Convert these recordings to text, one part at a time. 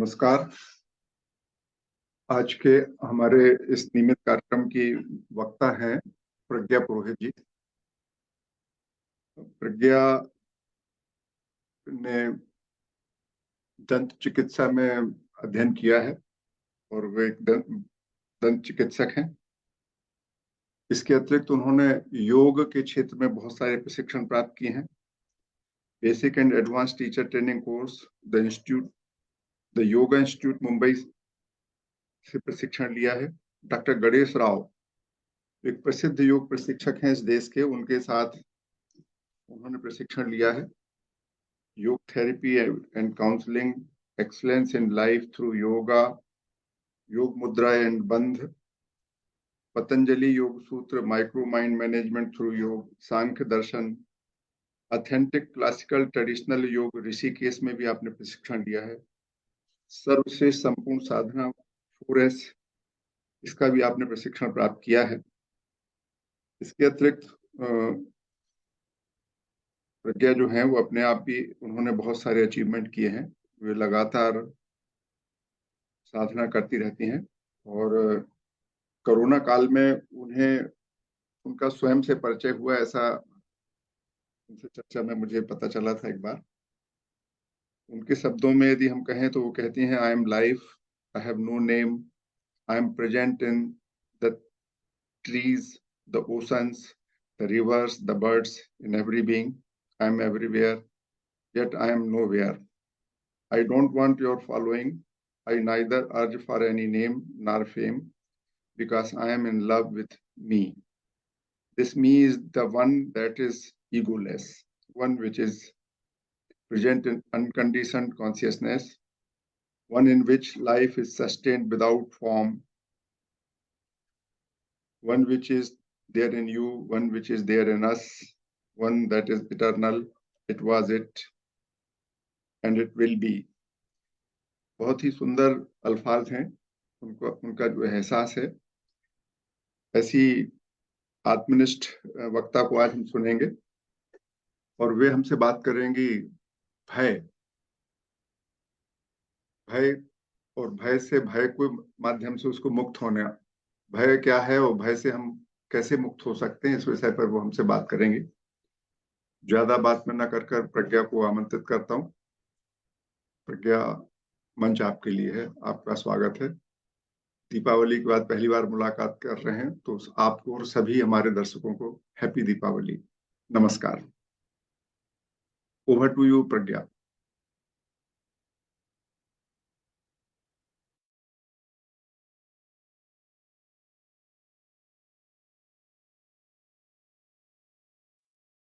नमस्कार। आज के हमारे इस नियमित कार्यक्रम की वक्ता हैं प्रज्ञा पुरोहित जी। प्रज्ञा ने दंत चिकित्सा में अध्ययन किया है और वे एक दंत चिकित्सक हैं। इसके अतिरिक्त उन्होंने योग के क्षेत्र में बहुत सारे प्रशिक्षण प्राप्त किए हैं। Basic and advance teacher training course the yoga institute Mumbai से प्रशिक्षण लिया है। डॉक्टर गणेश राव एक प्रसिद्ध योग प्रशिक्षक हैं इस देश के, उनके साथ उन्होंने प्रशिक्षण लिया है। योग therapy and counselling, excellence in life through yoga, योग मुद्रा एंड बंध, पतंजलि योग सूत्र, माइक्रो माइंड मैनेजमेंट थ्रू योग, सांख्य दर्शन, ऑथेंटिक क्लासिकल ट्रेडिशनल योग ऋषिकेश में भी आपने प्रशिक्षण लिया है। सर्वश्रेष्ठ संपूर्ण साधना 4S, इसका भी आपने प्रशिक्षण प्राप्त किया है। इसके अतिरिक्त प्रज्ञा जो है वो अपने आप भी उन्होंने बहुत सारे अचीवमेंट किए हैं। वे लगातार साधना करती रहती हैं और कोरोना काल में उन्हें उनका स्वयं से परिचय हुआ, ऐसा उनसे चर्चा में मुझे पता चला था एक बार। उनके शब्दों में यदि हम कहें तो वो कहती हैं, I am life, I have no name, I am present in the trees, the oceans, the rivers, the birds, in every being, I am everywhere, yet I am nowhere. I don't want your following. I neither urge for any name nor fame, because I am in love with me. This me is the one that is egoless, one which is present in unconditioned consciousness, one in which life is sustained without form, one which is there in you, one which is there in us, one that is eternal. It was it and it will be. बहुत ही सुंदर अल्फाज हैं। उनका जो एहसास है, ऐसी आत्मनिष्ठ वक्ता को आज हम सुनेंगे और वे हमसे बात करेंगी भय। भय और भय के माध्यम से उसको मुक्त होने, भय क्या है और भय से हम कैसे मुक्त हो सकते हैं, इस विषय पर वो हमसे बात करेंगे। ज्यादा बात में न कर प्रज्ञा को आमंत्रित करता हूँ। प्रज्ञा, मंच आपके लिए है, आपका स्वागत है। दीपावली के बाद पहली बार मुलाकात कर रहे हैं, तो आपको और सभी हमारे दर्शकों को हैप्पी दीपावली। नमस्कार। Over to you Pragya.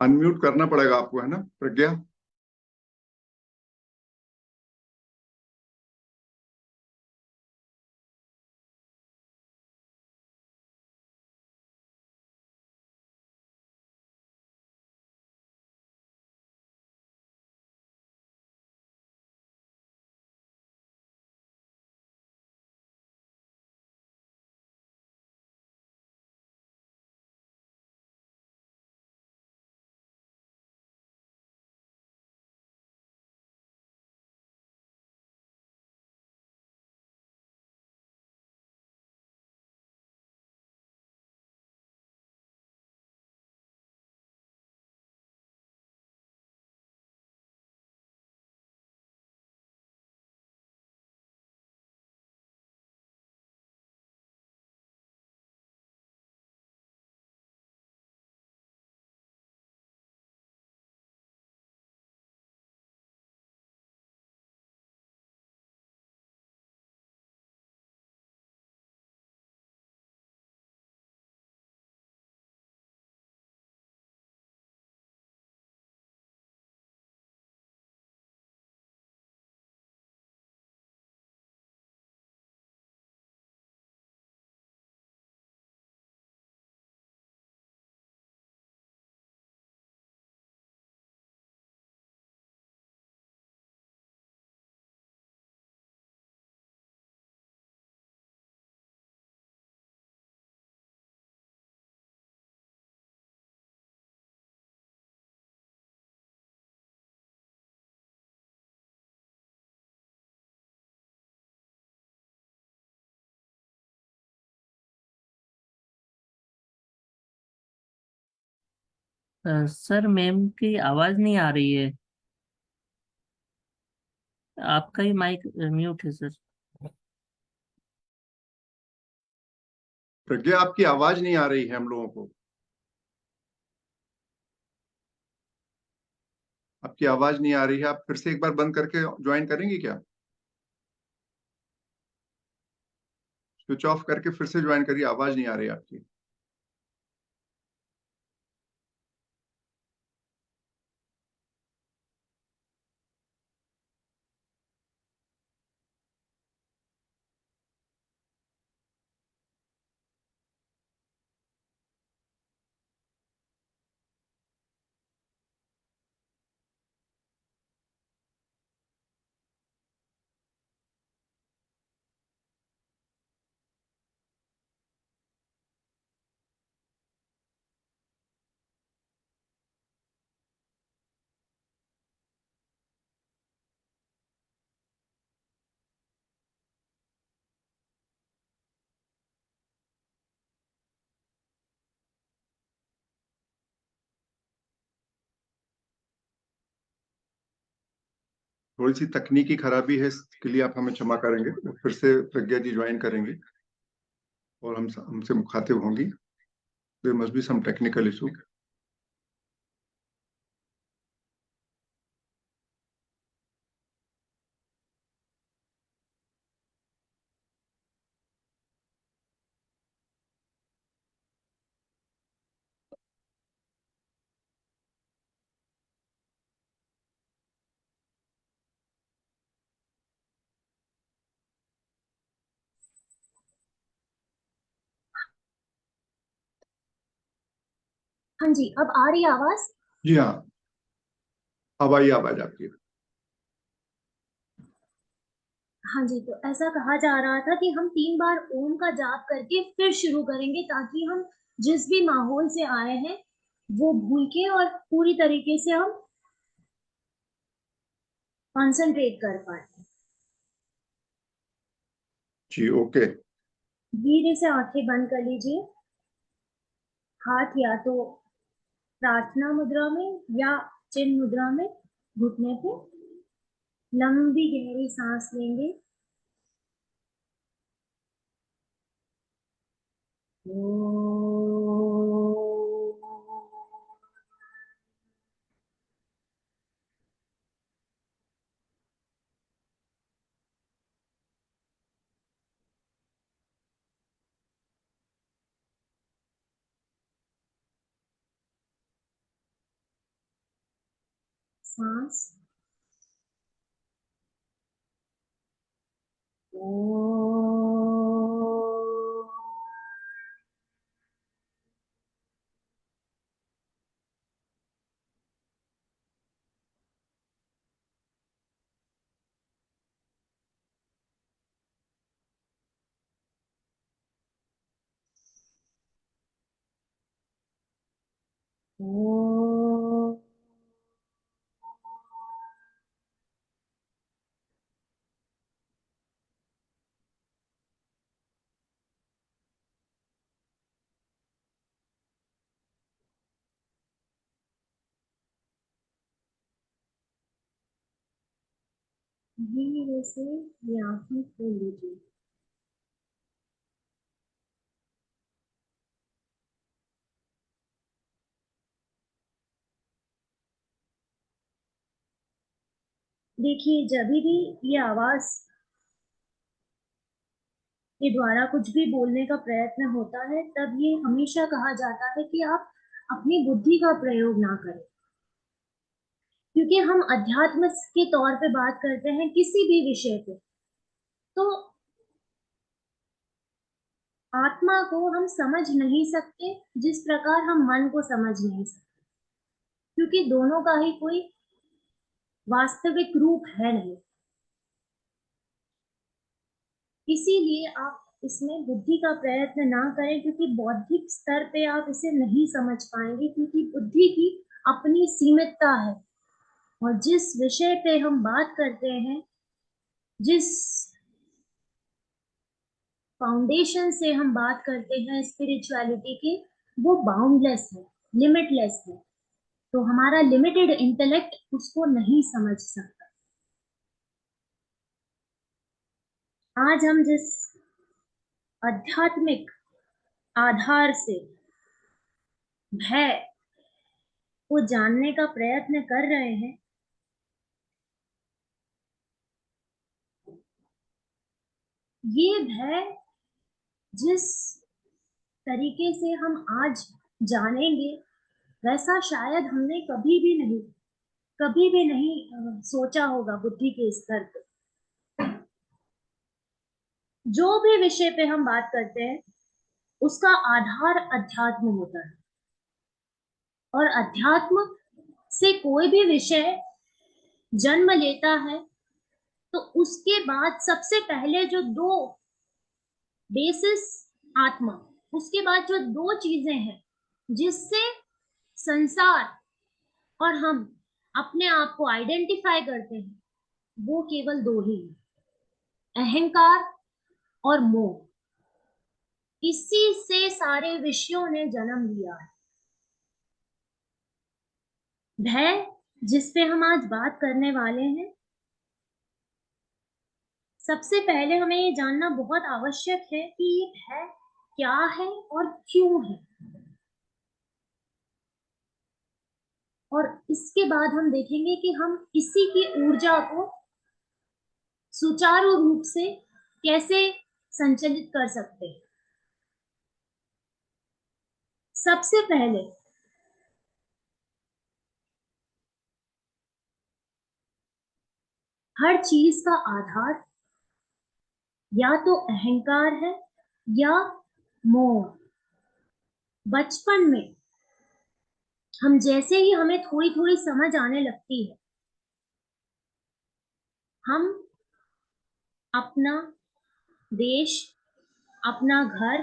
Unmute करना पड़ेगा आपको, है ना प्रज्ञा? सर मैम की आवाज नहीं आ रही है। आपका ही माइक म्यूट है सर। प्रज्ञा, आपकी आवाज नहीं आ रही है हम लोगों को। आपकी आवाज नहीं आ रही है। आप फिर से एक बार बंद करके ज्वाइन करेंगी क्या? स्विच ऑफ करके फिर से ज्वाइन करिए, आवाज नहीं आ रही है आपकी। थोड़ी सी तकनीकी खराबी है, इसके लिए आप हमें क्षमा करेंगे। फिर से प्रज्ञा जी ज्वाइन करेंगे और हम हमसे मुखातिब होंगी। There must be some technical issue. हाँ जी, अब आ रही है आवाज। जी हाँ, अब आई आवाज आपकी। हाँ जी, तो ऐसा कहा जा रहा था कि हम 3 बार ओम का जाप करके फिर शुरू करेंगे, ताकि हम जिस भी माहौल से आए हैं वो भूल के और पूरी तरीके से हम कंसंट्रेट कर पाए। जी ओके। धीरे से आंखें बंद कर लीजिए। हाथ या तो प्रार्थना मुद्रा में या चिन्ह मुद्रा में घुटने पे। लंबी गहरी सांस लेंगे। सांस। धीरे से ये आंखें खोल लीजिए। देखिए, जब भी ये आवाज के द्वारा कुछ भी बोलने का प्रयत्न होता है, तब ये हमेशा कहा जाता है कि आप अपनी बुद्धि का प्रयोग ना करें, क्योंकि हम अध्यात्म के तौर पे बात करते हैं किसी भी विषय पे, तो आत्मा को हम समझ नहीं सकते जिस प्रकार हम मन को समझ नहीं सकते, क्योंकि दोनों का ही कोई वास्तविक रूप है नहीं। इसीलिए आप इसमें बुद्धि का प्रयत्न ना करें, क्योंकि बौद्धिक स्तर पे आप इसे नहीं समझ पाएंगे, क्योंकि बुद्धि की अपनी सीमितता है। और जिस विषय पे हम बात करते हैं, जिस फाउंडेशन से हम बात करते हैं स्पिरिचुअलिटी की, वो बाउंडलेस है, लिमिटलेस है। तो हमारा लिमिटेड इंटेलेक्ट उसको नहीं समझ सकता। आज हम जिस आध्यात्मिक आधार से भय को जानने का प्रयत्न कर रहे हैं, ये भय जिस तरीके से हम आज जानेंगे वैसा शायद हमने कभी भी नहीं सोचा होगा बुद्धि के स्तर पे। जो भी विषय पे हम बात करते हैं उसका आधार अध्यात्म होता है, और अध्यात्म से कोई भी विषय जन्म लेता है तो उसके बाद सबसे पहले जो दो बेसिस आत्मा, उसके बाद जो दो चीजें हैं जिससे संसार और हम अपने आप को आइडेंटिफाई करते हैं, वो केवल दो ही हैं, अहंकार और मोह। इसी से सारे विषयों ने जन्म लिया है। भय जिस पे हम आज बात करने वाले हैं, सबसे पहले हमें ये जानना बहुत आवश्यक है कि ये भय क्या है और क्यों है, और इसके बाद हम देखेंगे कि हम इसी की ऊर्जा को सुचारू रूप से कैसे संचालित कर सकते हैं। सबसे पहले हर चीज का आधार या तो अहंकार है या मोह। बचपन में हम जैसे ही हमें थोड़ी थोड़ी समझ आने लगती है, हम अपना देश, अपना घर,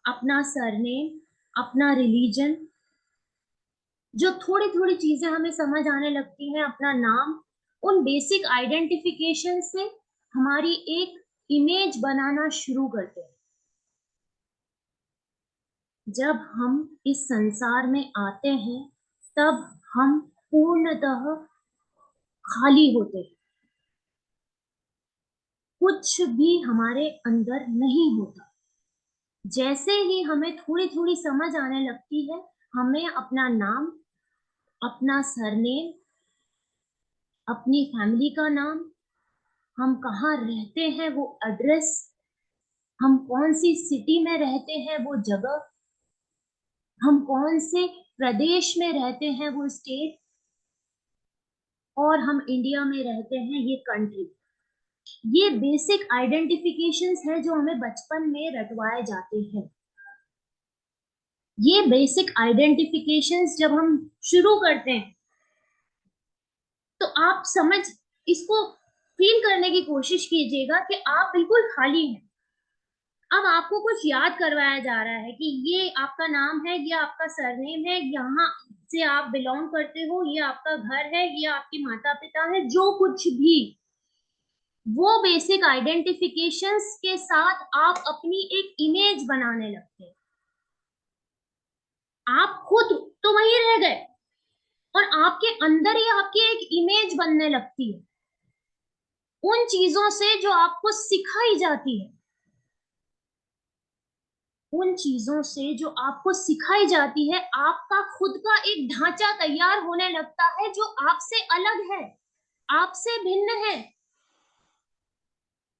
अपना सरनेम, अपना रिलीजन, जो थोड़ी थोड़ी चीजें हमें समझ आने लगती हैं, अपना नाम, उन बेसिक आइडेंटिफिकेशन से हमारी एक इमेज बनाना शुरू करते हैं। जब हम इस संसार में आते हैं तब हम पूर्णतः खाली होते हैं, कुछ भी हमारे अंदर नहीं होता। जैसे ही हमें थोड़ी थोड़ी समझ आने लगती है, हमें अपना नाम, अपना सरनेम, अपनी फैमिली का नाम, हम कहाँ रहते हैं वो एड्रेस, हम कौन सी सिटी में रहते हैं वो जगह, हम कौन से प्रदेश में रहते हैं वो स्टेट, और हम इंडिया में रहते हैं ये कंट्री। ये बेसिक आइडेंटिफिकेशंस है जो हमें बचपन में रटवाए जाते हैं। ये बेसिक आइडेंटिफिकेशंस जब हम शुरू करते हैं तो आप समझ, इसको फील करने की कोशिश कीजिएगा कि आप बिल्कुल खाली हैं। अब आपको कुछ याद करवाया जा रहा है कि ये आपका नाम है, ये आपका सरनेम है, यहाँ से आप बिलोंग करते हो, ये आपका घर है, ये आपके माता पिता है, जो कुछ भी, वो बेसिक आइडेंटिफिकेशंस के साथ आप अपनी एक इमेज बनाने लगते हैं। आप खुद तो वहीं रह गए और आपके अंदर ही आपकी एक इमेज बनने लगती है उन चीजों से जो आपको सिखाई जाती है, उन चीजों से जो आपको सिखाई जाती है। आपका खुद का एक ढांचा तैयार होने लगता है जो आपसे अलग है, आपसे भिन्न है,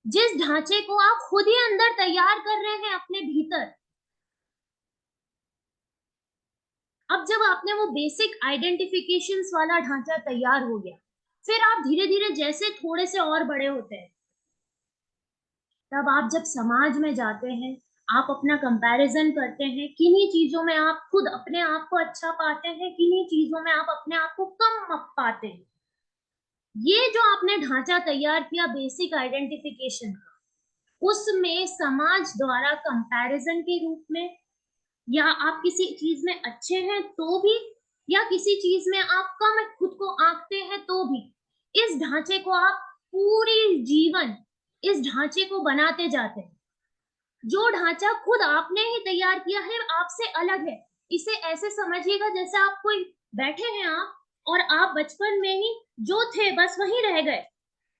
जिस ढांचे को आप खुद ही अंदर तैयार कर रहे हैं अपने भीतर। अब जब आपने वो बेसिक आइडेंटिफिकेशंस वाला ढांचा तैयार हो गया, फिर आप धीरे धीरे जैसे थोड़े से और बड़े होते हैं, तब आप जब समाज में जाते हैं, आप अपना कंपैरिजन करते हैं, किन्हीं चीजों में आप खुद अपने आप को अच्छा पाते हैं, किन्हीं चीजों में आप अपने आप को कम पाते हैं। ये जो आपने ढांचा तैयार किया बेसिक आइडेंटिफिकेशन का, उसमें समाज द्वारा कंपैरिजन के रूप में, या आप किसी चीज में अच्छे हैं तो भी, या किसी चीज में आप कम खुद को आंकते हैं तो भी, इस ढांचे को आप पूरी जीवन इस ढांचे को बनाते जाते हैं। जो ढांचा खुद आपने ही तैयार किया है, आपसे अलग है। इसे ऐसे समझिएगा जैसे आप कोई बैठे हैं आप, और आप बचपन में ही जो थे बस वहीं रह गए,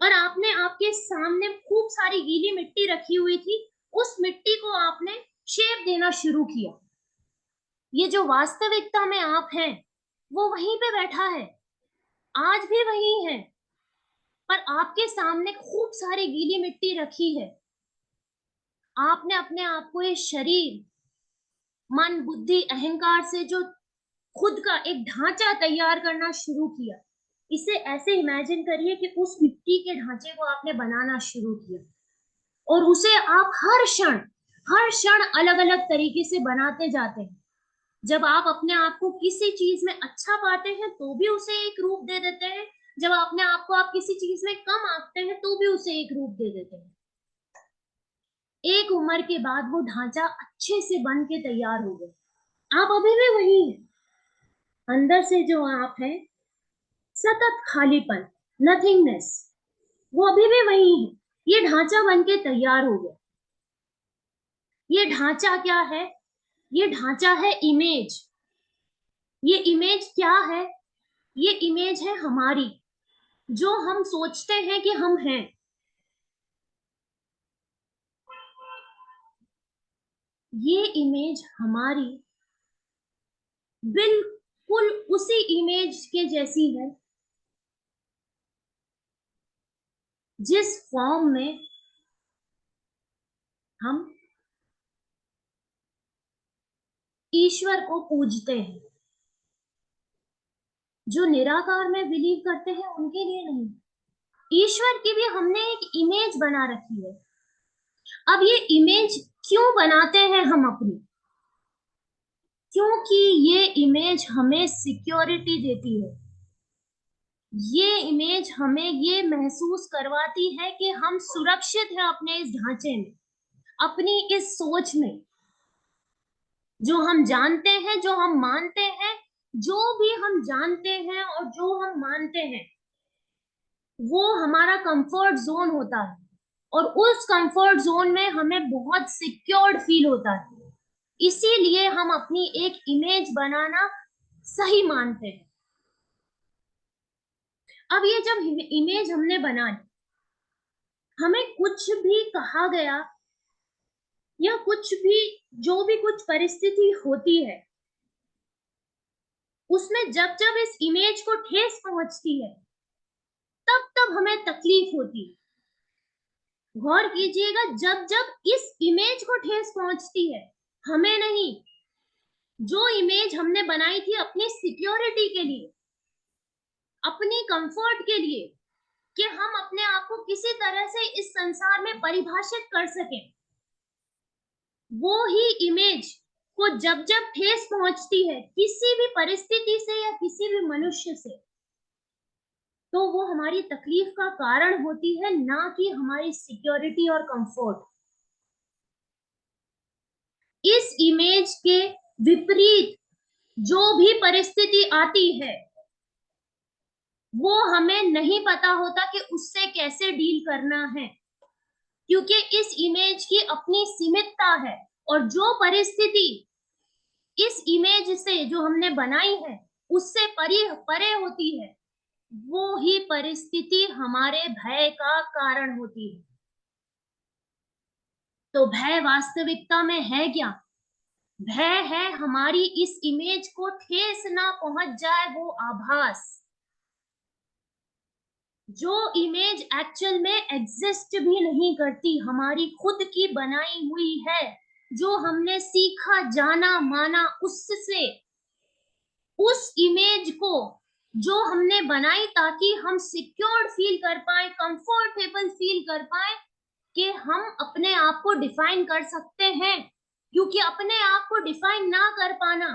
और आपने आपके सामने खूब सारी गीली मिट्टी रखी हुई थी, उस मिट्टी को आपने शेप देना शुरू किया। ये जो वास्तविकता में आप हैं वो वहीं पे बैठा है, आज भी वही है, पर आपके सामने खूब सारी गीली मिट्टी रखी है। आपने अपने आप को इस शरीर, मन, बुद्धि, अहंकार से जो खुद का एक ढांचा तैयार करना शुरू किया, इसे ऐसे इमेजिन करिए कि उस मिट्टी के ढांचे को आपने बनाना शुरू किया, और उसे आप हर क्षण अलग अलग तरीके से बनाते जाते हैं। जब आप अपने आप को किसी चीज में अच्छा पाते हैं तो भी उसे एक रूप दे देते हैं, जब अपने आप को आप किसी चीज में कम आंकते हैं तो भी उसे एक रूप दे देते हैं। एक उम्र के बाद वो ढांचा अच्छे से बन के तैयार हो गया। आप अभी भी वही हैं, अंदर से जो आप हैं, सतत खालीपन, नथिंगनेस, वो अभी भी वही है। ये ढांचा बन के तैयार हो गया। ये ढांचा क्या है? ये ढांचा है इमेज। ये इमेज क्या है? ये इमेज है हमारी, जो हम सोचते हैं कि हम हैं। ये इमेज हमारी बिल्कुल उसी इमेज के जैसी है जिस फॉर्म में हम ईश्वर को पूजते हैं। जो निराकार में बिलीव करते हैं उनके लिए नहीं, ईश्वर की भी हमने एक इमेज बना रखी है। अब ये इमेज क्यों बनाते हैं हम अपनी? क्योंकि ये इमेज हमें सिक्योरिटी देती है। ये इमेज हमें ये महसूस करवाती है कि हम सुरक्षित हैं अपने इस ढांचे में, अपनी इस सोच में। जो हम जानते हैं, जो हम मानते हैं, जो भी हम जानते हैं और जो हम मानते हैं, वो हमारा कंफर्ट जोन होता है, और उस कंफर्ट जोन में हमें बहुत सिक्योर्ड फील होता है। इसीलिए हम अपनी एक इमेज बनाना सही मानते हैं। अब ये जब इमेज हमने बनाई, हमें कुछ भी कहा गया या कुछ भी, जो भी कुछ परिस्थिति होती है, उसमें जब जब इस इमेज को ठेस पहुंचती है, तब तब हमें तकलीफ होती है। गौर कीजिएगा, जब जब इस इमेज को ठेस पहुंचती है, हमें नहीं, जो इमेज हमने बनाई थी अपनी सिक्योरिटी के लिए, अपनी कंफर्ट के लिए, कि हम अपने आप को किसी तरह से इस संसार में परिभाषित कर सकें, वो ही इमेज को जब जब ठेस पहुंचती है किसी भी परिस्थिति से या किसी भी मनुष्य से, तो वो हमारी तकलीफ का कारण होती है, ना कि हमारी सिक्योरिटी और कंफर्ट। इस इमेज के विपरीत जो भी परिस्थिति आती है, वो हमें नहीं पता होता कि उससे कैसे डील करना है, क्योंकि इस इमेज की अपनी सीमितता है। और जो परिस्थिति इस इमेज से जो हमने बनाई है उससे परे होती है, वो ही परिस्थिति हमारे भय का कारण होती है। तो भय वास्तविकता में है क्या? भय है हमारी इस इमेज को ठेस ना पहुंच जाए वो आभास, जो इमेज एक्चुअल में एग्जिस्ट भी नहीं करती, हमारी खुद की बनाई हुई है, जो हमने सीखा, जाना, माना उससे। उस इमेज को जो हमने बनाई ताकि हम सिक्योर्ड फील कर पाए, कंफर्टेबल फील कर पाए कि हम अपने आप को डिफाइन कर सकते हैं, क्योंकि अपने आप को डिफाइन ना कर पाना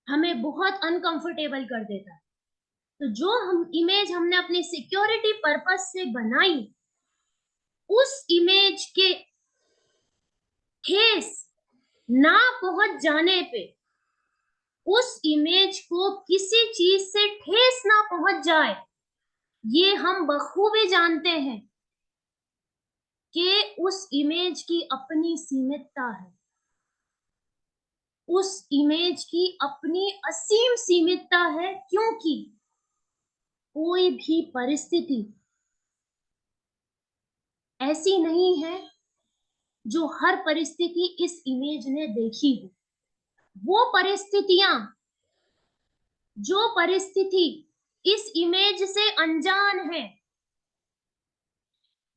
हमें बहुत अनकंफर्टेबल कर देता है। तो जो हम इमेज हमने अपनी सिक्योरिटी पर्पस से बनाई, उस इमेज के ठेस ना पहुंच जाने पे, उस इमेज को किसी चीज से ठेस ना पहुंच जाए, ये हम बखूबी जानते हैं कि उस इमेज की अपनी सीमितता है, उस इमेज की अपनी असीम सीमितता है, क्योंकि कोई भी परिस्थिति ऐसी नहीं है जो हर परिस्थिति इस इमेज ने देखी हो। वो परिस्थितियां, जो परिस्थिति इस इमेज से अनजान है,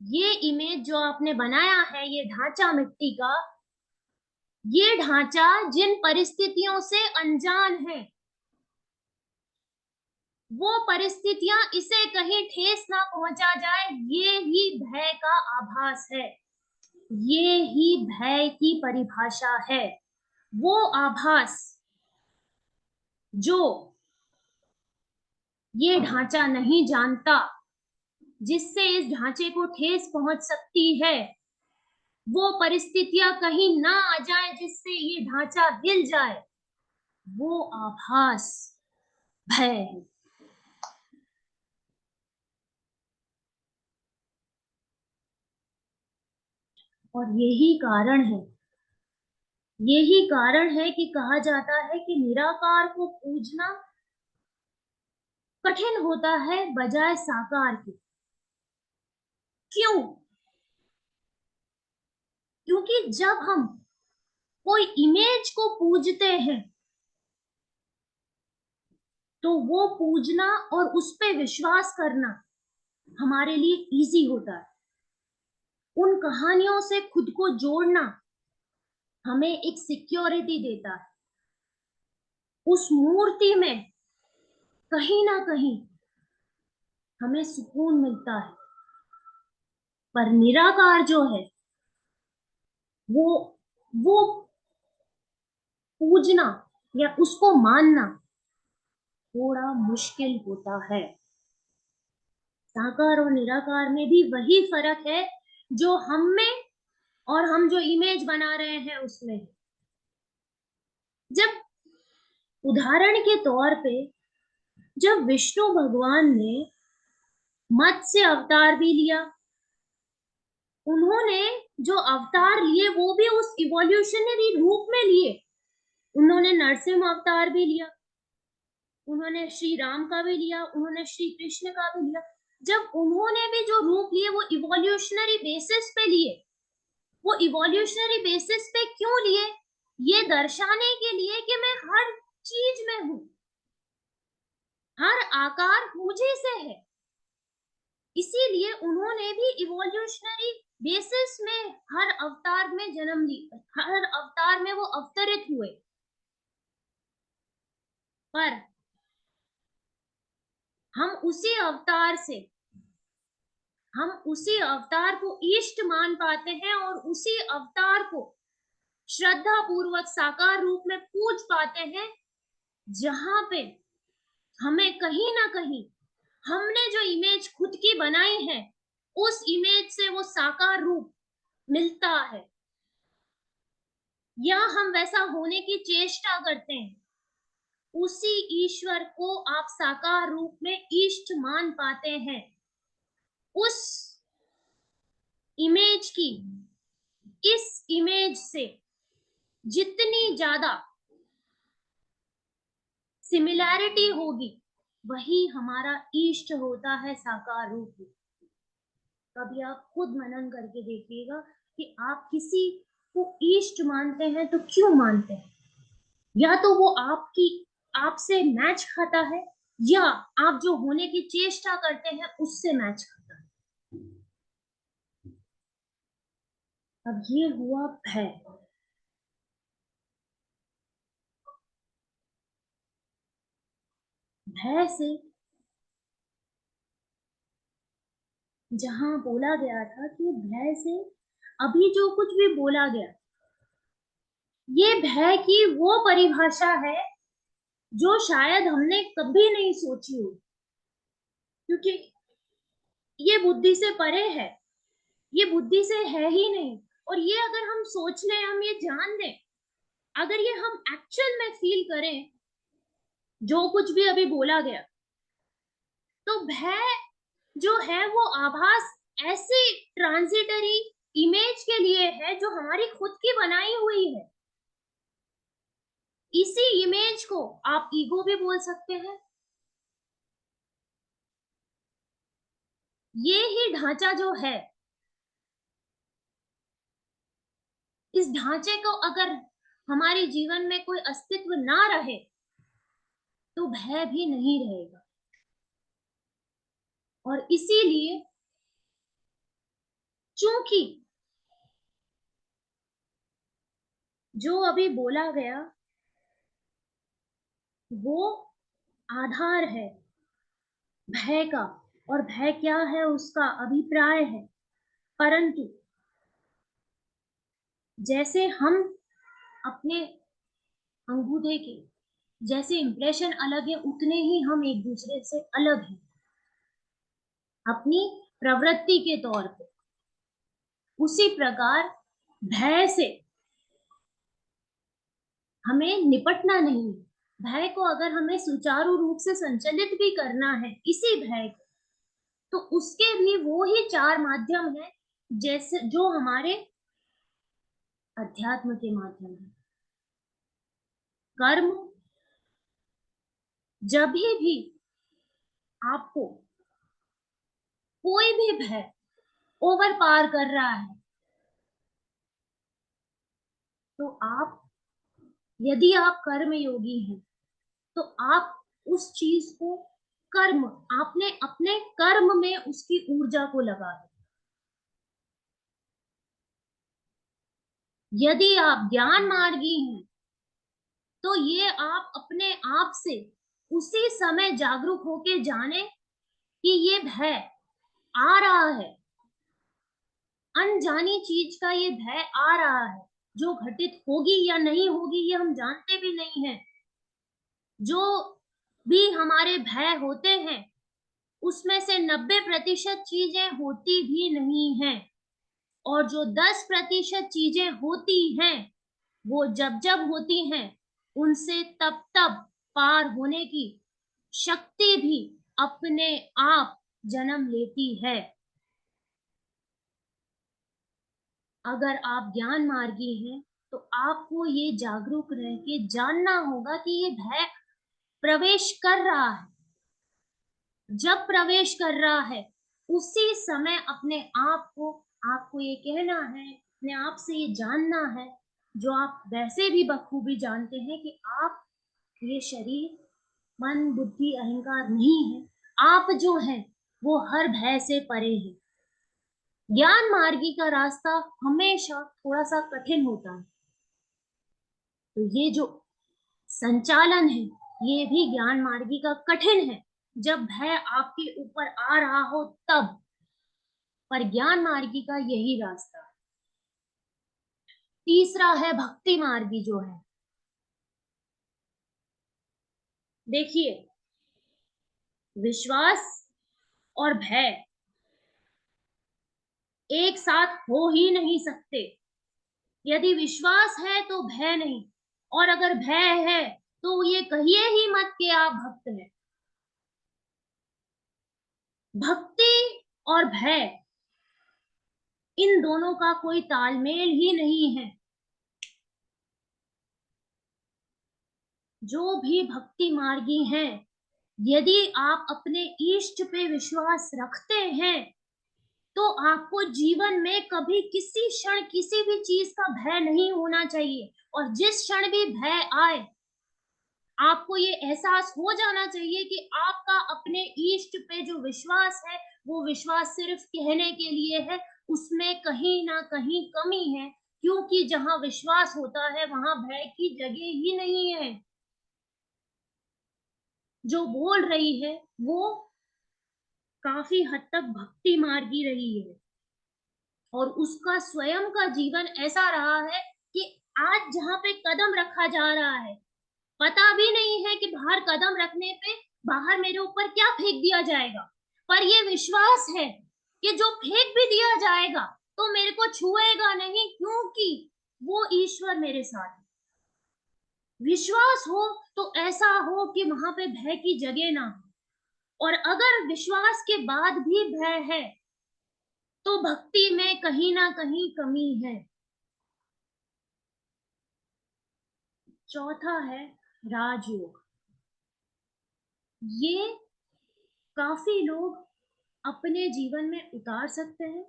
ये इमेज जो आपने बनाया है, ये ढांचा मिट्टी का, ये ढांचा जिन परिस्थितियों से अनजान है, वो परिस्थितियां इसे कहीं ठेस ना पहुंचा जाए, ये ही भय का आभास है, ये ही भय की परिभाषा है। वो आभास जो ये ढांचा नहीं जानता, जिससे इस ढांचे को ठेस पहुंच सकती है, वो परिस्थितियां कहीं ना आ जाए जिससे ये ढांचा हिल जाए, वो आभास भय है। और यही कारण है कि कहा जाता है कि निराकार को पूजना कठिन होता है बजाय साकार के। क्यों? क्योंकि जब हम कोई इमेज को पूजते हैं तो वो पूजना और उस पर विश्वास करना हमारे लिए इजी होता है। उन कहानियों से खुद को जोड़ना हमें एक सिक्योरिटी देता है। उस मूर्ति में कहीं ना कहीं हमें सुकून मिलता है। पर निराकार जो है, वो पूजना या उसको मानना थोड़ा मुश्किल होता है। साकार और निराकार में भी वही फर्क है जो हम में और हम जो इमेज बना रहे हैं उसमें। जब उदाहरण के तौर पे जब विष्णु भगवान ने मत्स्य अवतार भी लिया, उन्होंने जो अवतार लिए वो भी उस इवोल्यूशनरी रूप में लिए। उन्होंने नरसिंह अवतार भी लिया, उन्होंने श्री राम का भी लिया, उन्होंने श्री कृष्ण का भी लिया। जब उन्होंने भी जो रूप लिए वो इवोल्यूशनरी बेसिस पे लिए। वो इवोल्यूशनरी बेसिस पे क्यों लिए? ये दर्शाने के लिए कि मैं हर चीज में हूं, हर आकार मुझे से है। इसीलिए उन्होंने भी इवोल्यूशनरी बेसिस में हर अवतार में जन्म लिया, हर अवतार में वो अवतरित हुए। पर हम उसी अवतार को इष्ट मान पाते हैं और उसी अवतार को श्रद्धा पूर्वक साकार रूप में पूज पाते हैं, जहां पे हमें कहीं ना कहीं हमने जो इमेज खुद की बनाई है उस इमेज से वो साकार रूप मिलता है, या हम वैसा होने की चेष्टा करते हैं। उसी ईश्वर को आप साकार रूप में इष्ट मान पाते हैं। उस इमेज की इस इमेज से जितनी ज्यादा सिमिलैरिटी होगी वही हमारा इष्ट होता है, साकार रूप। कभी आप खुद मनन करके देखिएगा कि आप किसी को इष्ट मानते हैं तो क्यों मानते हैं? या तो वो आपसे मैच खाता है, या आप जो होने की चेष्टा करते हैं उससे मैच खाता है। अब ये हुआ भय। भय से जहां बोला गया था कि भय से अभी जो कुछ भी बोला गया, ये भय की वो परिभाषा है जो शायद हमने कभी नहीं सोची हो, क्योंकि ये बुद्धि से परे है, ये बुद्धि से है ही नहीं। और ये अगर हम सोच लें, हम ये जान लें, अगर ये हम एक्चुअल में फील करें जो कुछ भी अभी बोला गया, तो भय जो है वो आभास ऐसी ट्रांजिटरी इमेज के लिए है जो हमारी खुद की बनाई हुई है। इसी इमेज को आप ईगो भी बोल सकते हैं। ये ही ढांचा जो है, इस ढांचे को अगर हमारे जीवन में कोई अस्तित्व ना रहे तो भय भी नहीं रहेगा। और इसीलिए चूंकि जो अभी बोला गया वो आधार है भय का, और भय क्या है उसका अभिप्राय है, परंतु जैसे हम अपने अंगूठे के जैसे इंप्रेशन अलग है, उतने ही हम एक दूसरे से अलग हैं अपनी प्रवृत्ति के तौर पे। उसी प्रकार भय से हमें निपटना नहीं है। भय को अगर हमें सुचारू रूप से संचालित भी करना है, इसी भय को, तो उसके भी वो ही 4 माध्यम है जैसे जो हमारे अध्यात्म के माध्यम है। कर्म, जब भी आपको कोई भी भय ओवर पार कर रहा है तो आप, यदि आप कर्म योगी हैं तो आप उस चीज को कर्म, आपने अपने कर्म में उसकी ऊर्जा को लगा दो। यदि आप ज्ञान मार्गी हैं तो ये आप अपने आप से उसी समय जागरूक होके जाने कि ये भय आ रहा है, अनजानी चीज का ये भय आ रहा है, जो घटित होगी या नहीं होगी ये हम जानते भी नहीं हैं। जो भी हमारे भय होते हैं उसमें से 90% चीजें होती भी नहीं हैं, और जो 10% चीजें होती हैं वो जब जब होती हैं उनसे तब तब पार होने की शक्ति भी अपने आप जन्म लेती है। अगर आप ज्ञान मार्गी हैं तो आपको ये जागरूक रह के जानना होगा कि ये भय प्रवेश कर रहा है। जब प्रवेश कर रहा है उसी समय अपने आप को, आपको ये कहना है, अपने आप से ये जानना है, जो आप वैसे भी बखूबी जानते हैं कि आप ये शरीर, मन, बुद्धि, अहंकार नहीं है। आप जो हैं वो हर भय से परे हैं। ज्ञान मार्गी का रास्ता हमेशा थोड़ा सा कठिन होता है, तो ये जो संचालन है ये भी ज्ञान मार्गी का कठिन है, जब भय आपके ऊपर आ रहा हो तब। पर ज्ञान मार्गी का यही रास्ता है। तीसरा है भक्ति मार्गी जो है। देखिए, विश्वास और भय एक साथ हो ही नहीं सकते। यदि विश्वास है तो भय नहीं, और अगर भय है तो ये कहिए ही मत कि आप भक्त हैं। भक्ति और भय, इन दोनों का कोई तालमेल ही नहीं है। जो भी भक्ति मार्गी हैं, यदि आप अपने इष्ट पे विश्वास रखते हैं तो आपको जीवन में कभी किसी क्षण किसी भी चीज का भय नहीं होना चाहिए। और जिस क्षण भी भय आए आपको ये एहसास हो जाना चाहिए कि आपका अपने इष्ट पे जो विश्वास है वो विश्वास सिर्फ कहने के लिए है, उसमें कहीं ना कहीं कमी है, क्योंकि जहां विश्वास होता है वहां भय की जगह ही नहीं है। जो बोल रही है वो काफी हद तक भक्ति मार्गी रही है, और उसका स्वयं का जीवन ऐसा रहा है कि आज जहां पे कदम रखा जा रहा है पता भी नहीं है कि बाहर कदम रखने पे बाहर मेरे ऊपर क्या फेंक दिया जाएगा, पर ये विश्वास है कि जो फेंक भी दिया जाएगा तो मेरे को छुएगा नहीं, क्योंकि वो ईश्वर मेरे साथ है। विश्वास हो तो ऐसा हो कि वहां पे भय की जगह ना हो, और अगर विश्वास के बाद भी भय है तो भक्ति में कहीं ना कहीं कमी है। चौथा है राजयोग। ये काफी लोग अपने जीवन में उतार सकते हैं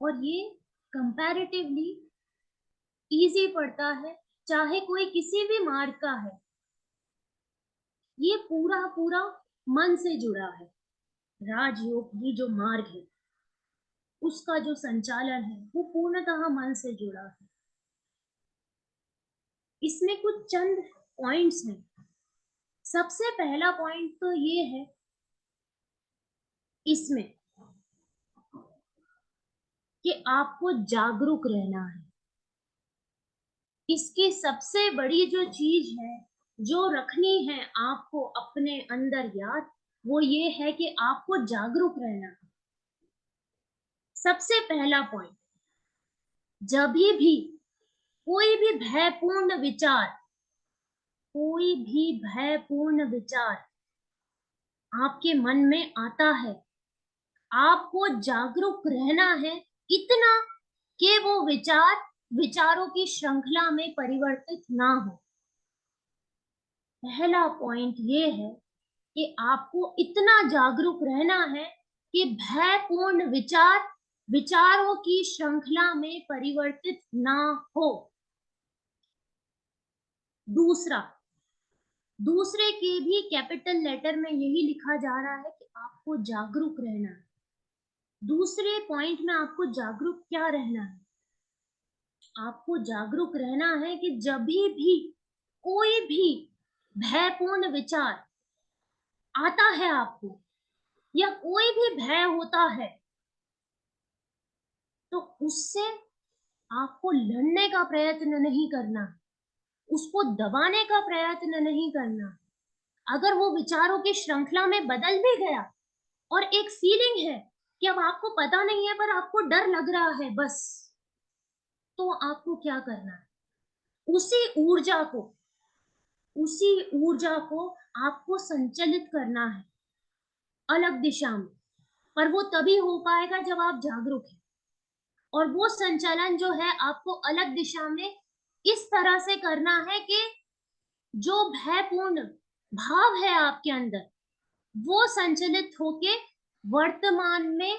और ये कंपैरेटिवली इजी पड़ता है, चाहे कोई किसी भी मार्ग का है। ये पूरा पूरा मन से जुड़ा है। राजयोग ये जो मार्ग है उसका जो संचालन है वो पूर्णतः मन से जुड़ा है। इसमें कुछ चंद पॉइंट्स हैं। सबसे पहला पॉइंट तो ये है इसमें कि आपको जागरूक रहना है। इसकी सबसे बड़ी जो चीज है जो रखनी है आपको अपने अंदर याद, वो ये है कि आपको जागरूक रहना है। सबसे पहला पॉइंट, जब भी कोई भी भयपूर्ण विचार आपके मन में आता है, आपको जागरूक रहना है इतना कि वो विचारों की श्रृंखला में परिवर्तित ना हो। पहला पॉइंट ये है कि आपको इतना जागरूक रहना है कि भयपूर्ण विचारों की श्रृंखला में परिवर्तित ना हो। दूसरे के भी कैपिटल लेटर में यही लिखा जा रहा है कि आपको जागरूक रहना है। दूसरे पॉइंट में आपको जागरूक क्या रहना है? आपको जागरूक रहना है कि जब भी कोई भी भयपूर्ण विचार आता है आपको या कोई भी भय होता है, तो उससे आपको लड़ने का प्रयत्न नहीं करना, उसको दबाने का प्रयत्न नहीं करना। अगर वो विचारों की श्रृंखला में बदल भी गया और एक फीलिंग है कि अब आपको पता नहीं है पर आपको डर लग रहा है बस, तो आपको क्या करना है? उसी ऊर्जा को आपको संचालित करना है अलग दिशा में। पर वो तभी हो पाएगा जब आप जागरूक हैं। और वो संचालन जो है आपको अलग दिशा में इस तरह से करना है कि जो भयपूर्ण भाव है आपके अंदर वो संचालित होके वर्तमान में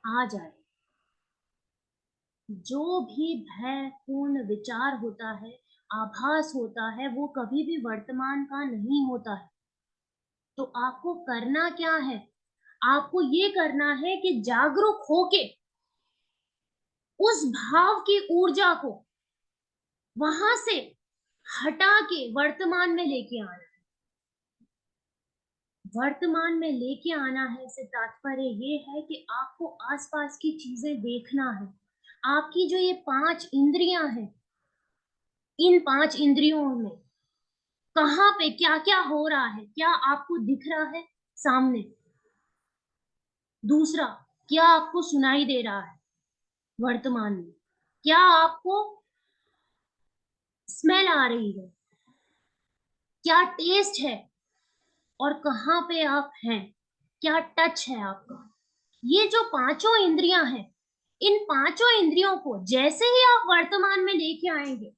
आ जाए। जो भी भयपूर्ण विचार होता है, आभास होता है, वो कभी भी वर्तमान का नहीं होता है। तो आपको करना क्या है? आपको ये करना है कि जागरूक होके उस भाव की ऊर्जा को वहां से हटा के वर्तमान में लेके आना है। वर्तमान में लेके आना है से तात्पर्य ये है कि आपको आसपास की चीजें देखना है। आपकी जो ये 5 इंद्रियां हैं, इन 5 इंद्रियों में कहाँ पे क्या क्या हो रहा है, क्या आपको दिख रहा है सामने? दूसरा, क्या आपको सुनाई दे रहा है वर्तमान में? क्या आपको स्मेल आ रही है? क्या टेस्ट है? और कहाँ पे आप हैं? क्या टच है आपका? ये जो 5 इंद्रियां हैं, इन 5 इंद्रियों को जैसे ही आप वर्तमान में लेके आएंगे,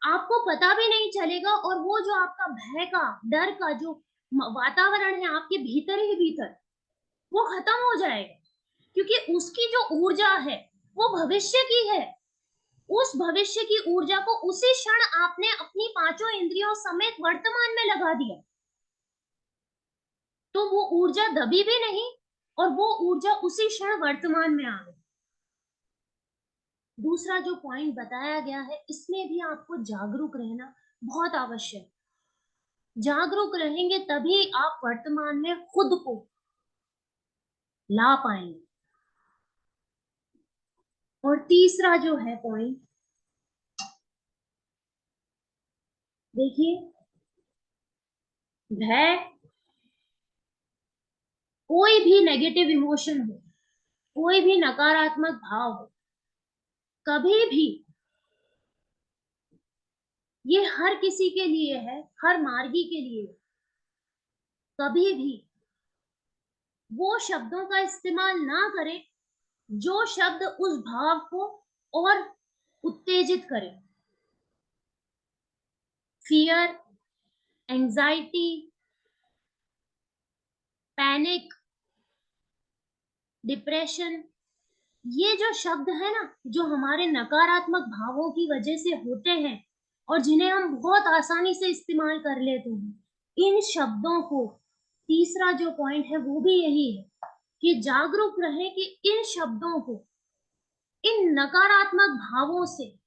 आपको पता भी नहीं चलेगा और वो जो आपका भय का, डर का जो वातावरण है आपके भीतर ही भीतर, वो खत्म हो जाएगा। क्योंकि उसकी जो ऊर्जा है वो भविष्य की है। उस भविष्य की ऊर्जा को उसी क्षण आपने अपनी 5 इंद्रियों समेत वर्तमान में लगा दिया, तो वो ऊर्जा दबी भी नहीं और वो ऊर्जा उसी क्षण वर्तमान में आ गई। दूसरा जो पॉइंट बताया गया है, इसमें भी आपको जागरूक रहना बहुत आवश्यक है। जागरूक रहेंगे तभी आप वर्तमान में खुद को ला पाएंगे। और तीसरा जो है पॉइंट, देखिए, भय, कोई भी नेगेटिव इमोशन हो, कोई भी नकारात्मक भाव हो, कभी भी, ये हर किसी के लिए है, हर मार्गी के लिए, कभी भी वो शब्दों का इस्तेमाल ना करें जो शब्द उस भाव को और उत्तेजित करें। फियर, एंजाइटी, पैनिक, डिप्रेशन, ये जो शब्द है ना, जो हमारे नकारात्मक भावों की वजह से होते हैं और जिन्हें हम बहुत आसानी से इस्तेमाल कर लेते हैं, इन शब्दों को, तीसरा जो पॉइंट है वो भी यही है कि जागरूक रहें कि इन शब्दों को, इन नकारात्मक भावों से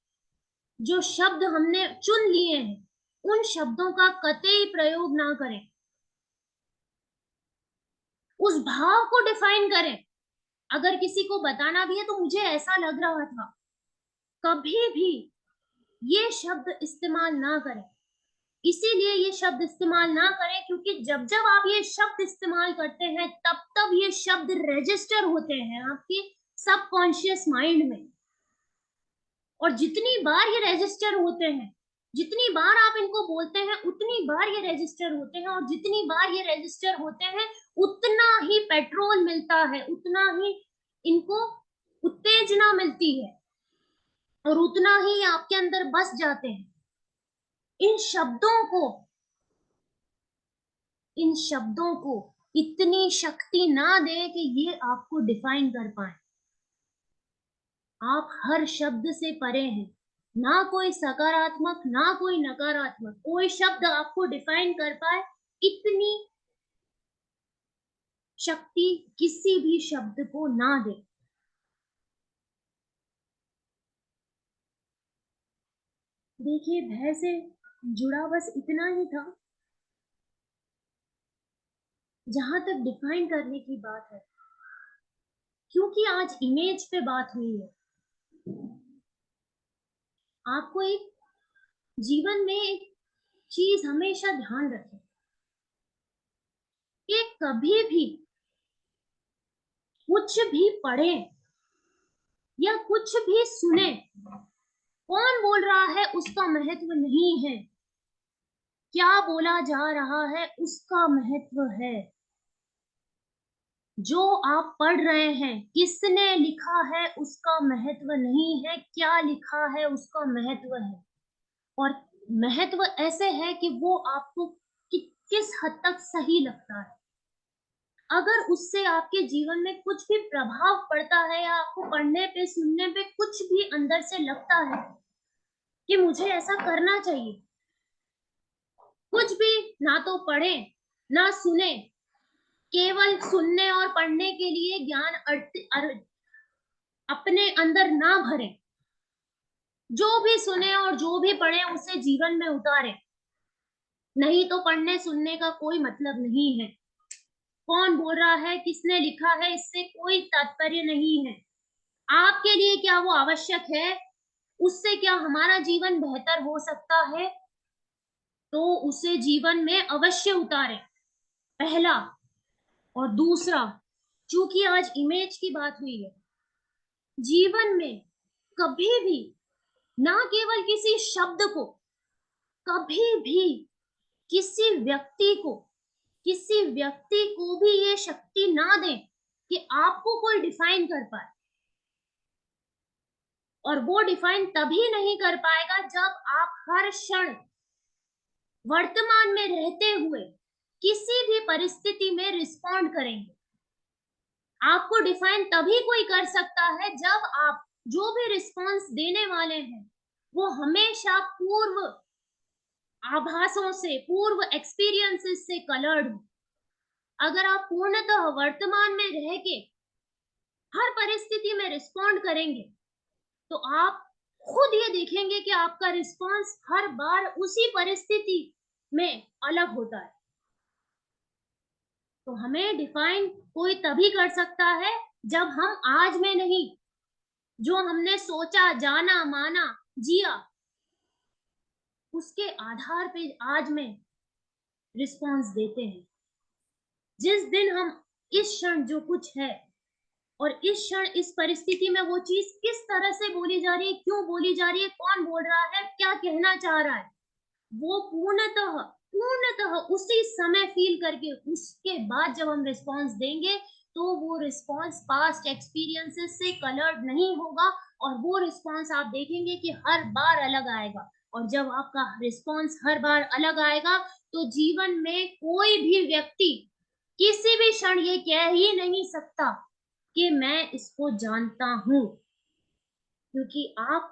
जो शब्द हमने चुन लिए हैं, उन शब्दों का कतई प्रयोग ना करें। उस भाव को डिफाइन करें। अगर किसी को बताना भी है तो मुझे ऐसा लग रहा था, कभी भी ये शब्द इस्तेमाल ना करें। इसीलिए ये शब्द इस्तेमाल ना करें क्योंकि जब जब आप ये शब्द इस्तेमाल करते हैं तब तब ये शब्द रजिस्टर होते हैं आपके सबकॉन्शियस माइंड में, और जितनी बार ये रजिस्टर होते हैं, जितनी बार आप इनको बोलते हैं, उतनी बार ये रजिस्टर होते हैं, और जितनी बार ये रजिस्टर होते हैं उतना ही पेट्रोल मिलता है, उतना ही इनको उत्तेजना मिलती है, और उतना ही आपके अंदर बस जाते हैं। इन शब्दों को इतनी शक्ति ना दें कि ये आपको डिफाइन कर पाए। आप हर शब्द से परे हैं, ना कोई सकारात्मक ना कोई नकारात्मक, कोई शब्द आपको डिफाइन कर पाए, इतनी शक्ति किसी भी शब्द को ना दे। देखिए, भय से जुड़ा बस इतना ही था। जहां तक डिफाइन करने की बात है, क्योंकि आज इमेज पे बात हुई है, आपको एक जीवन में एक चीज हमेशा ध्यान रखें कि कभी भी कुछ भी पढ़ें या कुछ भी सुने, कौन बोल रहा है उसका महत्व नहीं है, क्या बोला जा रहा है उसका महत्व है। जो आप पढ़ रहे हैं, किसने लिखा है उसका महत्व नहीं है, क्या लिखा है उसका महत्व है। और महत्व ऐसे है कि वो आपको किस हद तक सही लगता है। अगर उससे आपके जीवन में कुछ भी प्रभाव पड़ता है, या आपको पढ़ने पे सुनने पे कुछ भी अंदर से लगता है कि मुझे ऐसा करना चाहिए, कुछ भी ना तो पढ़े ना सुने, केवल सुनने और पढ़ने के लिए ज्ञान अपने अंदर ना भरे, जो भी सुने और जो भी पढ़े उसे जीवन में उतारे, नहीं तो पढ़ने सुनने का कोई मतलब नहीं है। कौन बोल रहा है, किसने लिखा है, इससे कोई तात्पर्य नहीं है। आपके लिए क्या वो आवश्यक है, उससे क्या हमारा जीवन बेहतर हो सकता है, तो उसे जीवन में अवश्य उतारे, पहला। और दूसरा, चूंकि आज इमेज की बात हुई है, जीवन में कभी भी ना केवल किसी शब्द को, कभी भी किसी व्यक्ति को भी ये शक्ति ना दें कि आपको कोई डिफाइन कर पाए। और वो डिफाइन तभी नहीं कर पाएगा जब आप हर क्षण वर्तमान में रहते हुए किसी भी परिस्थिति में रिस्पॉन्ड करेंगे। आपको डिफाइन तभी कोई कर सकता है जब आप जो भी रिस्पॉन्स देने वाले हैं वो हमेशा पूर्व आभासों से, पूर्व एक्सपीरियंसेस से कलर्ड हो। अगर आप पूर्णतः वर्तमान में रह के हर परिस्थिति में रिस्पॉन्ड करेंगे तो आप खुद ये देखेंगे कि आपका रिस्पॉन्स हर बार उसी परिस्थिति में अलग होता है। तो हमें डिफाइन कोई तभी कर सकता है जब हम आज में नहीं, जो हमने सोचा, जाना, माना, जिया, उसके आधार पे आज में रिस्पॉन्स देते हैं। जिस दिन हम इस क्षण जो कुछ है, और इस क्षण इस परिस्थिति में वो चीज किस तरह से बोली जा रही है, क्यों बोली जा रही है, कौन बोल रहा है, क्या कहना चाह रहा है, वो पूर्णतः उसी समय फील करके उसके बाद जब हम रिस्पॉन्स देंगे तो वो रिस्पॉन्स पास्ट एक्सपीरियंसेस से कलर्ड नहीं होगा और वो रिस्पॉन्स आप देखेंगे कि हर बार अलग आएगा। और जब आपका रिस्पॉन्स हर बार अलग आएगा तो जीवन में कोई भी व्यक्ति किसी भी क्षण ये कह ही नहीं सकता कि मैं इसको जानता हूं, क्योंकि आप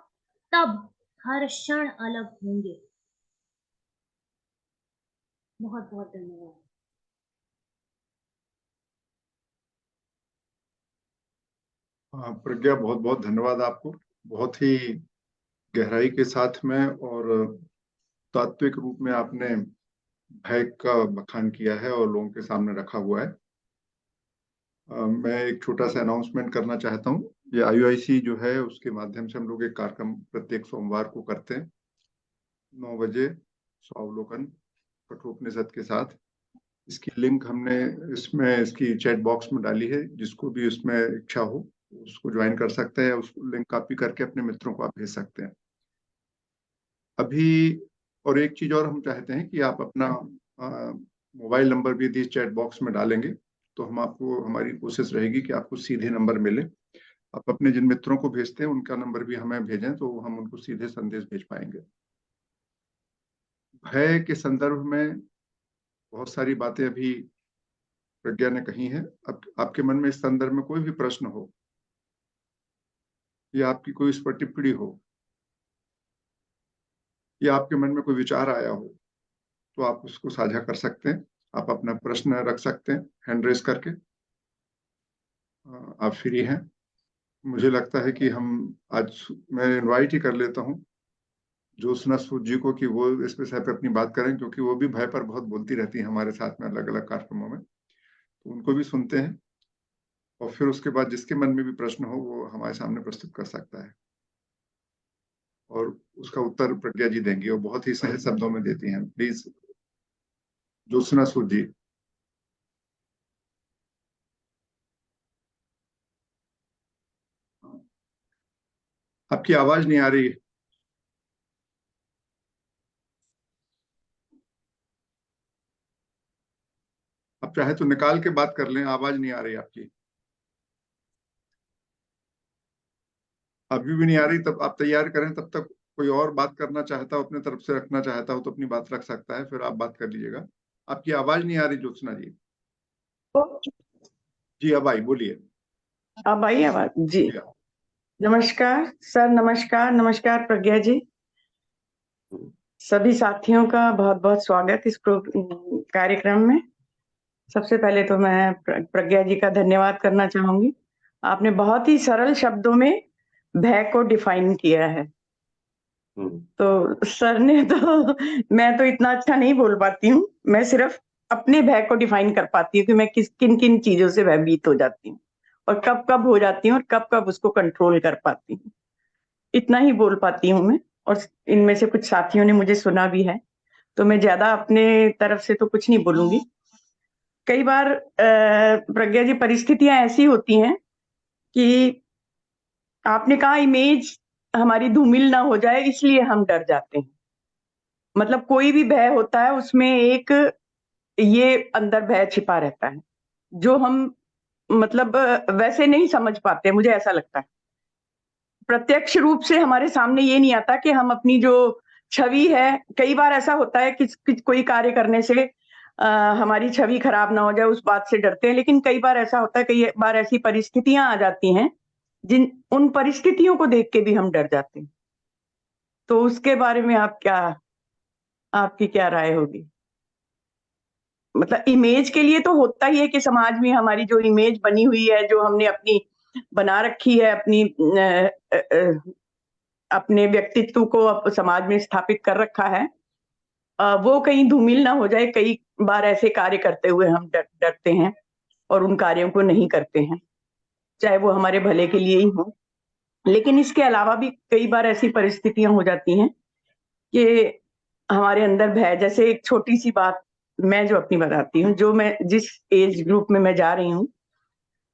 तब हर क्षण अलग होंगे। बहुत बहुत धन्यवाद। प्रज्ञा, बहुत बहुत धन्यवाद आपको। बहुत ही गहराई के साथ में और तात्विक रूप में आपने भय का बखान किया है और लोगों के सामने रखा हुआ है। मैं एक छोटा सा अनाउंसमेंट करना चाहता हूँ। ये IUIC जो है उसके माध्यम से हम लोग एक कार्यक्रम प्रत्येक सोमवार को करते हैं 9 बजे स्वावलोकन कठोपनिषद के साथ। इसकी लिंक हमने इसकी चैट बॉक्स में डाली है। जिसको भी उसमें इच्छा हो उसको ज्वाइन कर सकते हैं। उसको लिंक कॉपी करके अपने मित्रों को आप भेज सकते हैं। अभी और एक चीज और हम चाहते हैं कि आप अपना मोबाइल नंबर भी यदि चैट बॉक्स में डालेंगे तो हमारी कोशिश रहेगी कि आपको सीधे नंबर मिले। आप अपने जिन मित्रों को भेजते हैं उनका नंबर भी हमें भेजें तो हम उनको सीधे संदेश भेज पाएंगे। भय के संदर्भ में बहुत सारी बातें अभी प्रज्ञा ने कही हैं। अब आपके मन में इस संदर्भ में कोई भी प्रश्न हो या आपकी कोई इस पर टिप्पणी हो या आपके मन में कोई विचार आया हो तो आप उसको साझा कर सकते हैं। आप अपना प्रश्न रख सकते हैं हैंड रेस करके। आप फ्री हैं। मुझे लगता है कि आज मैं इनवाइट ही कर लेता हूँ ज्योत्सना सूद जी को कि वो इस विषय पे अपनी बात करें, क्योंकि वो भी भय पर बहुत बोलती रहती है हमारे साथ में अलग अलग कार्यक्रमों में। तो उनको भी सुनते हैं और फिर उसके बाद जिसके मन में भी प्रश्न हो वो हमारे सामने प्रस्तुत कर सकता है और उसका उत्तर प्रज्ञा जी देंगी और बहुत ही सहज शब्दों में देती हैं। प्लीज ज्योत्सना सूद जी। आपकी आवाज नहीं आ रही है। आप चाहे तो निकाल के बात कर लें, आवाज नहीं आ रही आपकी। अभी भी नहीं आ रही तब आप तैयार करें। तब तक कोई और बात करना चाहता हो, अपने तरफ से रखना चाहता हो तो अपनी बात रख सकता है, फिर आप बात कर लीजिएगा। आपकी आवाज नहीं आ रही ज्योत्सना जी। जी अब आई, बोलिए। अब आई आवाज जी। नमस्कार सर, नमस्कार नमस्कार प्रज्ञा जी। सभी साथियों का बहुत बहुत स्वागत इस कार्यक्रम में। सबसे पहले तो मैं प्रज्ञा जी का धन्यवाद करना चाहूंगी। आपने बहुत ही सरल शब्दों में भय को डिफाइन किया है। तो सर ने तो मैं तो इतना अच्छा नहीं बोल पाती हूँ। मैं सिर्फ अपने भय को डिफाइन कर पाती हूँ कि मैं किन किन चीजों से भयभीत हो जाती हूँ और कब कब हो जाती हूँ और कब कब उसको कंट्रोल कर पाती हूँ। इतना ही बोल पाती हूँ मैं। और इनमें से कुछ साथियों ने मुझे सुना भी है तो मैं ज्यादा अपने तरफ से तो कुछ नहीं बोलूंगी। कई बार प्रज्ञा जी परिस्थितियां ऐसी होती हैं कि आपने कहा इमेज हमारी धूमिल ना हो जाए इसलिए हम डर जाते हैं। मतलब कोई भी भय होता है उसमें एक ये अंदर भय छिपा रहता है जो हम मतलब वैसे नहीं समझ पाते। मुझे ऐसा लगता है प्रत्यक्ष रूप से हमारे सामने ये नहीं आता कि हम अपनी जो छवि है, कई बार ऐसा होता है कि कोई कार्य करने से हमारी छवि खराब ना हो जाए उस बात से डरते हैं। लेकिन कई बार ऐसा होता है, कई बार ऐसी परिस्थितियां आ जाती हैं उन परिस्थितियों को देख के भी हम डर जाते हैं। तो उसके बारे में आपकी क्या राय होगी? मतलब इमेज के लिए तो होता ही है कि समाज में हमारी जो इमेज बनी हुई है, जो हमने अपनी बना रखी है, अपने व्यक्तित्व को समाज में स्थापित कर रखा है, वो कहीं धूमिल ना हो जाए। कई बार ऐसे कार्य करते हुए हम डरते हैं और उन कार्यों को नहीं करते हैं, चाहे वो हमारे भले के लिए ही हो। लेकिन इसके अलावा भी कई बार ऐसी परिस्थितियां हो जाती हैं कि हमारे अंदर भय, जैसे एक छोटी सी बात मैं जो अपनी बताती हूँ, जो मैं जिस एज ग्रुप में मैं जा रही हूँ,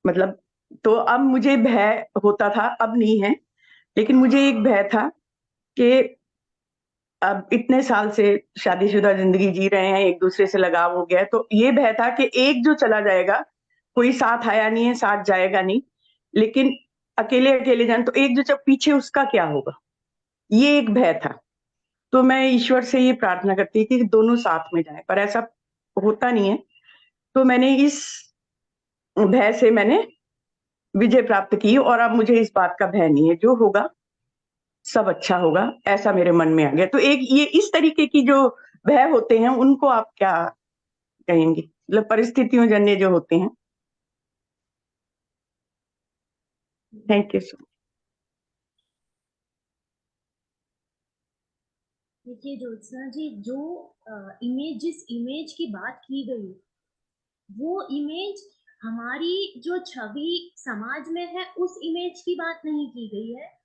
मतलब तो अब मुझे भय होता था, अब नहीं है। लेकिन मुझे एक भय था कि अब इतने साल से शादीशुदा जिंदगी जी रहे हैं, एक दूसरे से लगाव हो गया है, तो ये भय था कि एक जो चला जाएगा, कोई साथ आया नहीं है, साथ जाएगा नहीं, लेकिन अकेले अकेले जान, तो एक जो जब पीछे उसका क्या होगा, ये एक भय था। तो मैं ईश्वर से ये प्रार्थना करती थी कि दोनों साथ में जाएं, पर ऐसा होता नहीं है। तो मैंने इस भय से मैंने विजय प्राप्त की, और अब मुझे इस बात का भय नहीं है, जो होगा सब अच्छा होगा, ऐसा मेरे मन में आ गया। तो एक ये इस तरीके की जो भय होते हैं उनको आप क्या कहेंगे, मतलब परिस्थितियों जन्य जो होते हैं। Thank you so much. देखिए ज्योत्सना जी, जो जिस इमेज की बात की गई, वो इमेज हमारी जो छवि समाज में है उस इमेज की बात नहीं की गई है।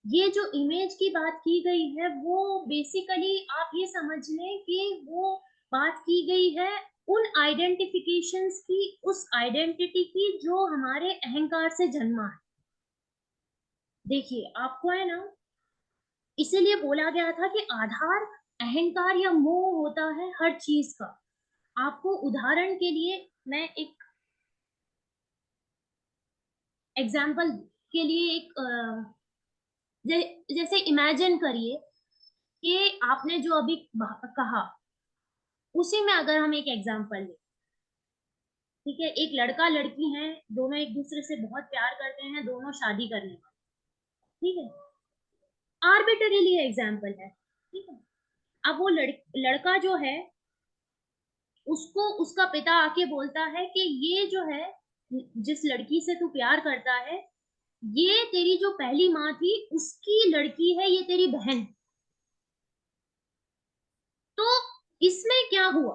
ये जो इमेज की बात की गई है वो बेसिकली आप ये समझ लें कि वो बात की गई है उन आइडेंटिफिकेशंस की, उस आइडेंटिटी की जो हमारे अहंकार से जन्मा है। देखिए आपको है ना, इसीलिए बोला गया था कि आधार अहंकार या मोह होता है हर चीज का। आपको उदाहरण के लिए मैं एक एग्जाम्पल के लिए एक जैसे इमेजिन करिए कि आपने जो अभी कहा, उसी में अगर हम एक एग्जाम्पल लें, ठीक है, एक लड़का लड़की हैं, दोनों एक दूसरे से बहुत प्यार करते हैं, दोनों शादी करने वाले, ठीक है, आर्बिटरीली एग्जाम्पल है, ठीक है। अब वो लड़का जो है, उसको उसका पिता आके बोलता है कि ये जो है, जिस लड़की से तू प्यार करता है, ये तेरी जो पहली माँ थी उसकी लड़की है, ये तेरी बहन। तो इसमें क्या हुआ,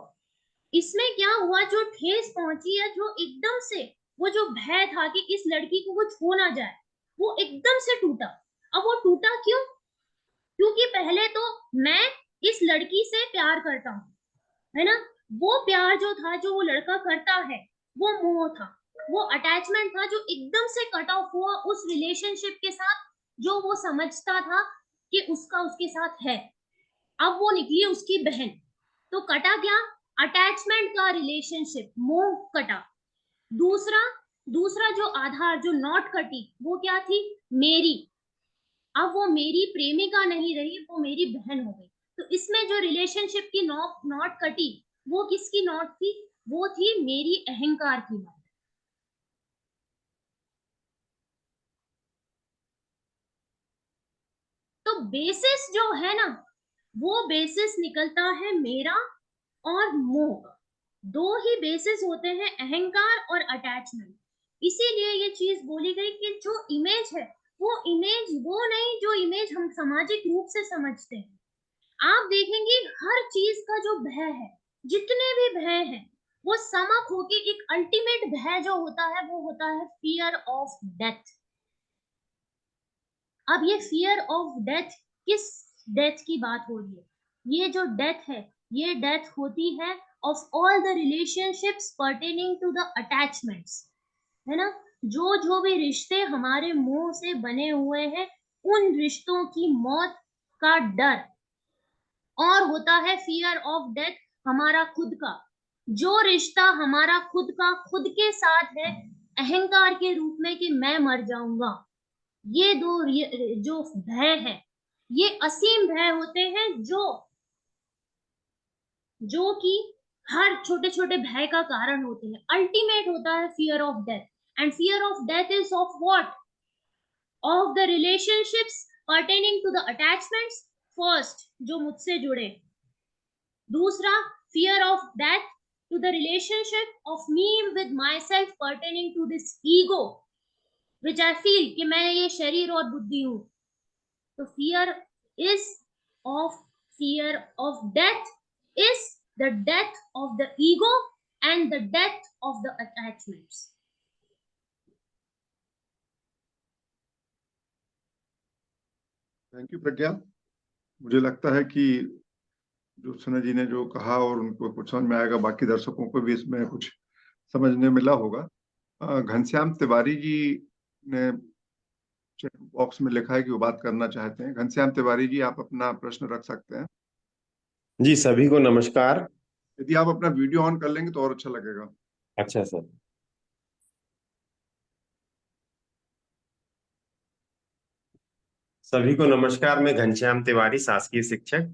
इसमें क्या हुआ, जो ठेस पहुंची है, जो एकदम से वो जो भय था कि इस लड़की को वो छू ना जाए, वो एकदम से टूटा। अब वो टूटा क्यों? क्योंकि पहले तो मैं इस लड़की से प्यार करता हूँ, है ना, वो प्यार जो था, जो वो लड़का करता है, वो मोह था, वो अटैचमेंट था जो एकदम से कट ऑफ हुआ उस रिलेशनशिप के साथ जो वो समझता था कि उसका उसके साथ है। अब वो निकली उसकी बहन, तो कटा क्या? अटैचमेंट का रिलेशनशिप, मोह कटा। दूसरा दूसरा जो आधार, जो नॉट कटी, वो क्या थी? मेरी। अब वो मेरी प्रेमिका नहीं रही, वो मेरी बहन हो गई। तो इसमें जो रिलेशनशिप की नॉट कटी, वो किसकी नॉट थी? वो थी मेरी अहंकार की नॉट। तो बेसिस जो है ना, वो बेसिस निकलता है मेरा और मोह। दो ही बेसिस होते हैं, अहंकार और अटैचमेंट। इसीलिए ये चीज बोली गई कि जो इमेज है, वो इमेज वो नहीं जो इमेज हम सामाजिक रूप से समझते हैं। आप देखेंगे हर चीज का जो भय है, जितने भी भय हैं, वो समअप होके एक अल्टीमेट भय जो होता है, वो होता है फियर ऑफ डेथ। अब ये फियर ऑफ डेथ, किस डेथ की बात हो रही है? ये जो डेथ है, ये डेथ होती है of all the relationships pertaining to the attachments, है ना, जो जो भी रिश्ते हमारे मोह से बने हुए हैं, उन रिश्तों की मौत का डर। और होता है फियर ऑफ डेथ हमारा खुद का, जो रिश्ता हमारा खुद का खुद के साथ है, अहंकार के रूप में कि मैं मर जाऊंगा। ये दो जो भय है, ये असीम भय होते हैं, जो कि हर छोटे छोटे भय का कारण होते हैं। अल्टीमेट होता है fear of death, and fear of death is of what? Of the relationships pertaining to the attachments, first जो मुझसे जुड़े। दूसरा, fear of death to the relationship of me with myself pertaining to this ego which I feel कि मैं ये शरीर और बुद्धि हूं। तो fear of death is the death of the ego and the death of the attachments. Thank you Pragya. मुझे लगता है कि ज्योत्सना जी ने जो कहा और उनको कुछ समझ में आएगा, बाकी दर्शकों को भी इसमें कुछ समझने मिला होगा। घनश्याम तिवारी जी ने चैट बॉक्स में लिखा है कि वो बात करना चाहते हैं। घनश्याम तिवारी जी, आप अपना प्रश्न रख सकते हैं। जी, सभी को नमस्कार। यदि आप अपना वीडियो ऑन कर लेंगे तो और अच्छा लगेगा। अच्छा सर। सभी को नमस्कार। मैं घनश्याम तिवारी, शासकीय शिक्षक।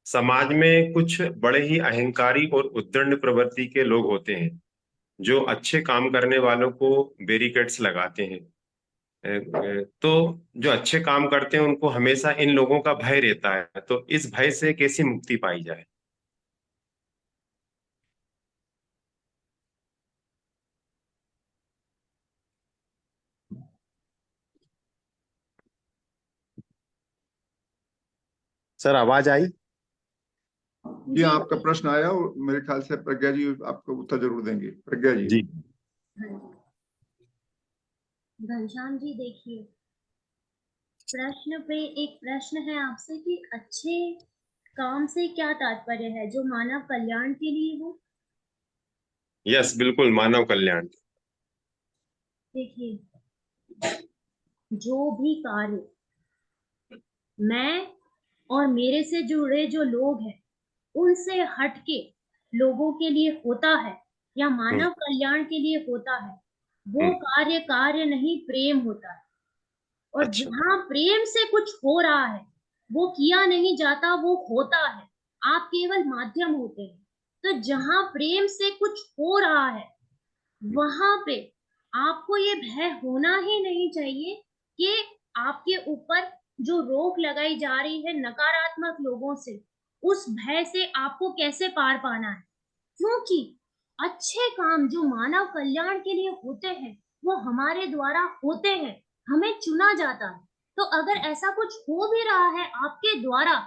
समाज में कुछ बड़े ही अहंकारी और उद्दंड प्रवृत्ति के लोग होते हैं जो अच्छे काम करने वालों को बैरिकेड्स लगाते हैं। तो जो अच्छे काम करते हैं उनको हमेशा इन लोगों का भय रहता है। तो इस भय से कैसे मुक्ति पाई जाए? सर, आवाज आई? जी, आपका प्रश्न आया और मेरे ख्याल से प्रज्ञा जी आपको उत्तर जरूर देंगे। प्रज्ञा जी। जी। हाँ जी, घनश्याम जी देखिए, प्रश्न पे एक प्रश्न है आपसे कि अच्छे काम से क्या तात्पर्य है, जो मानव कल्याण के लिए हो। यस, बिल्कुल, मानव कल्याण। देखिए, जो भी कार्य मैं और मेरे से जुड़े जो लोग हैं उनसे हटके लोगों के लिए होता है या मानव कल्याण के लिए होता है, वो कार्य कार्य नहीं, प्रेम होता है। और अच्छा। जहाँ प्रेम से कुछ हो रहा है वो किया नहीं जाता, वो होता है। आप केवल माध्यम होते हैं। तो जहाँ प्रेम से कुछ हो रहा है वहां पे आपको ये भय होना ही नहीं चाहिए कि आपके ऊपर जो रोक लगाई जा रही है नकारात्मक लोगों से, उस भय से आपको कैसे पार पाना है। क्योंकि अच्छे काम जो मानव कल्याण के लिए होते हैं वो हमारे द्वारा होते हैं, हमें चुना जाता है। तो अगर ऐसा कुछ हो भी रहा है आपके द्वारा,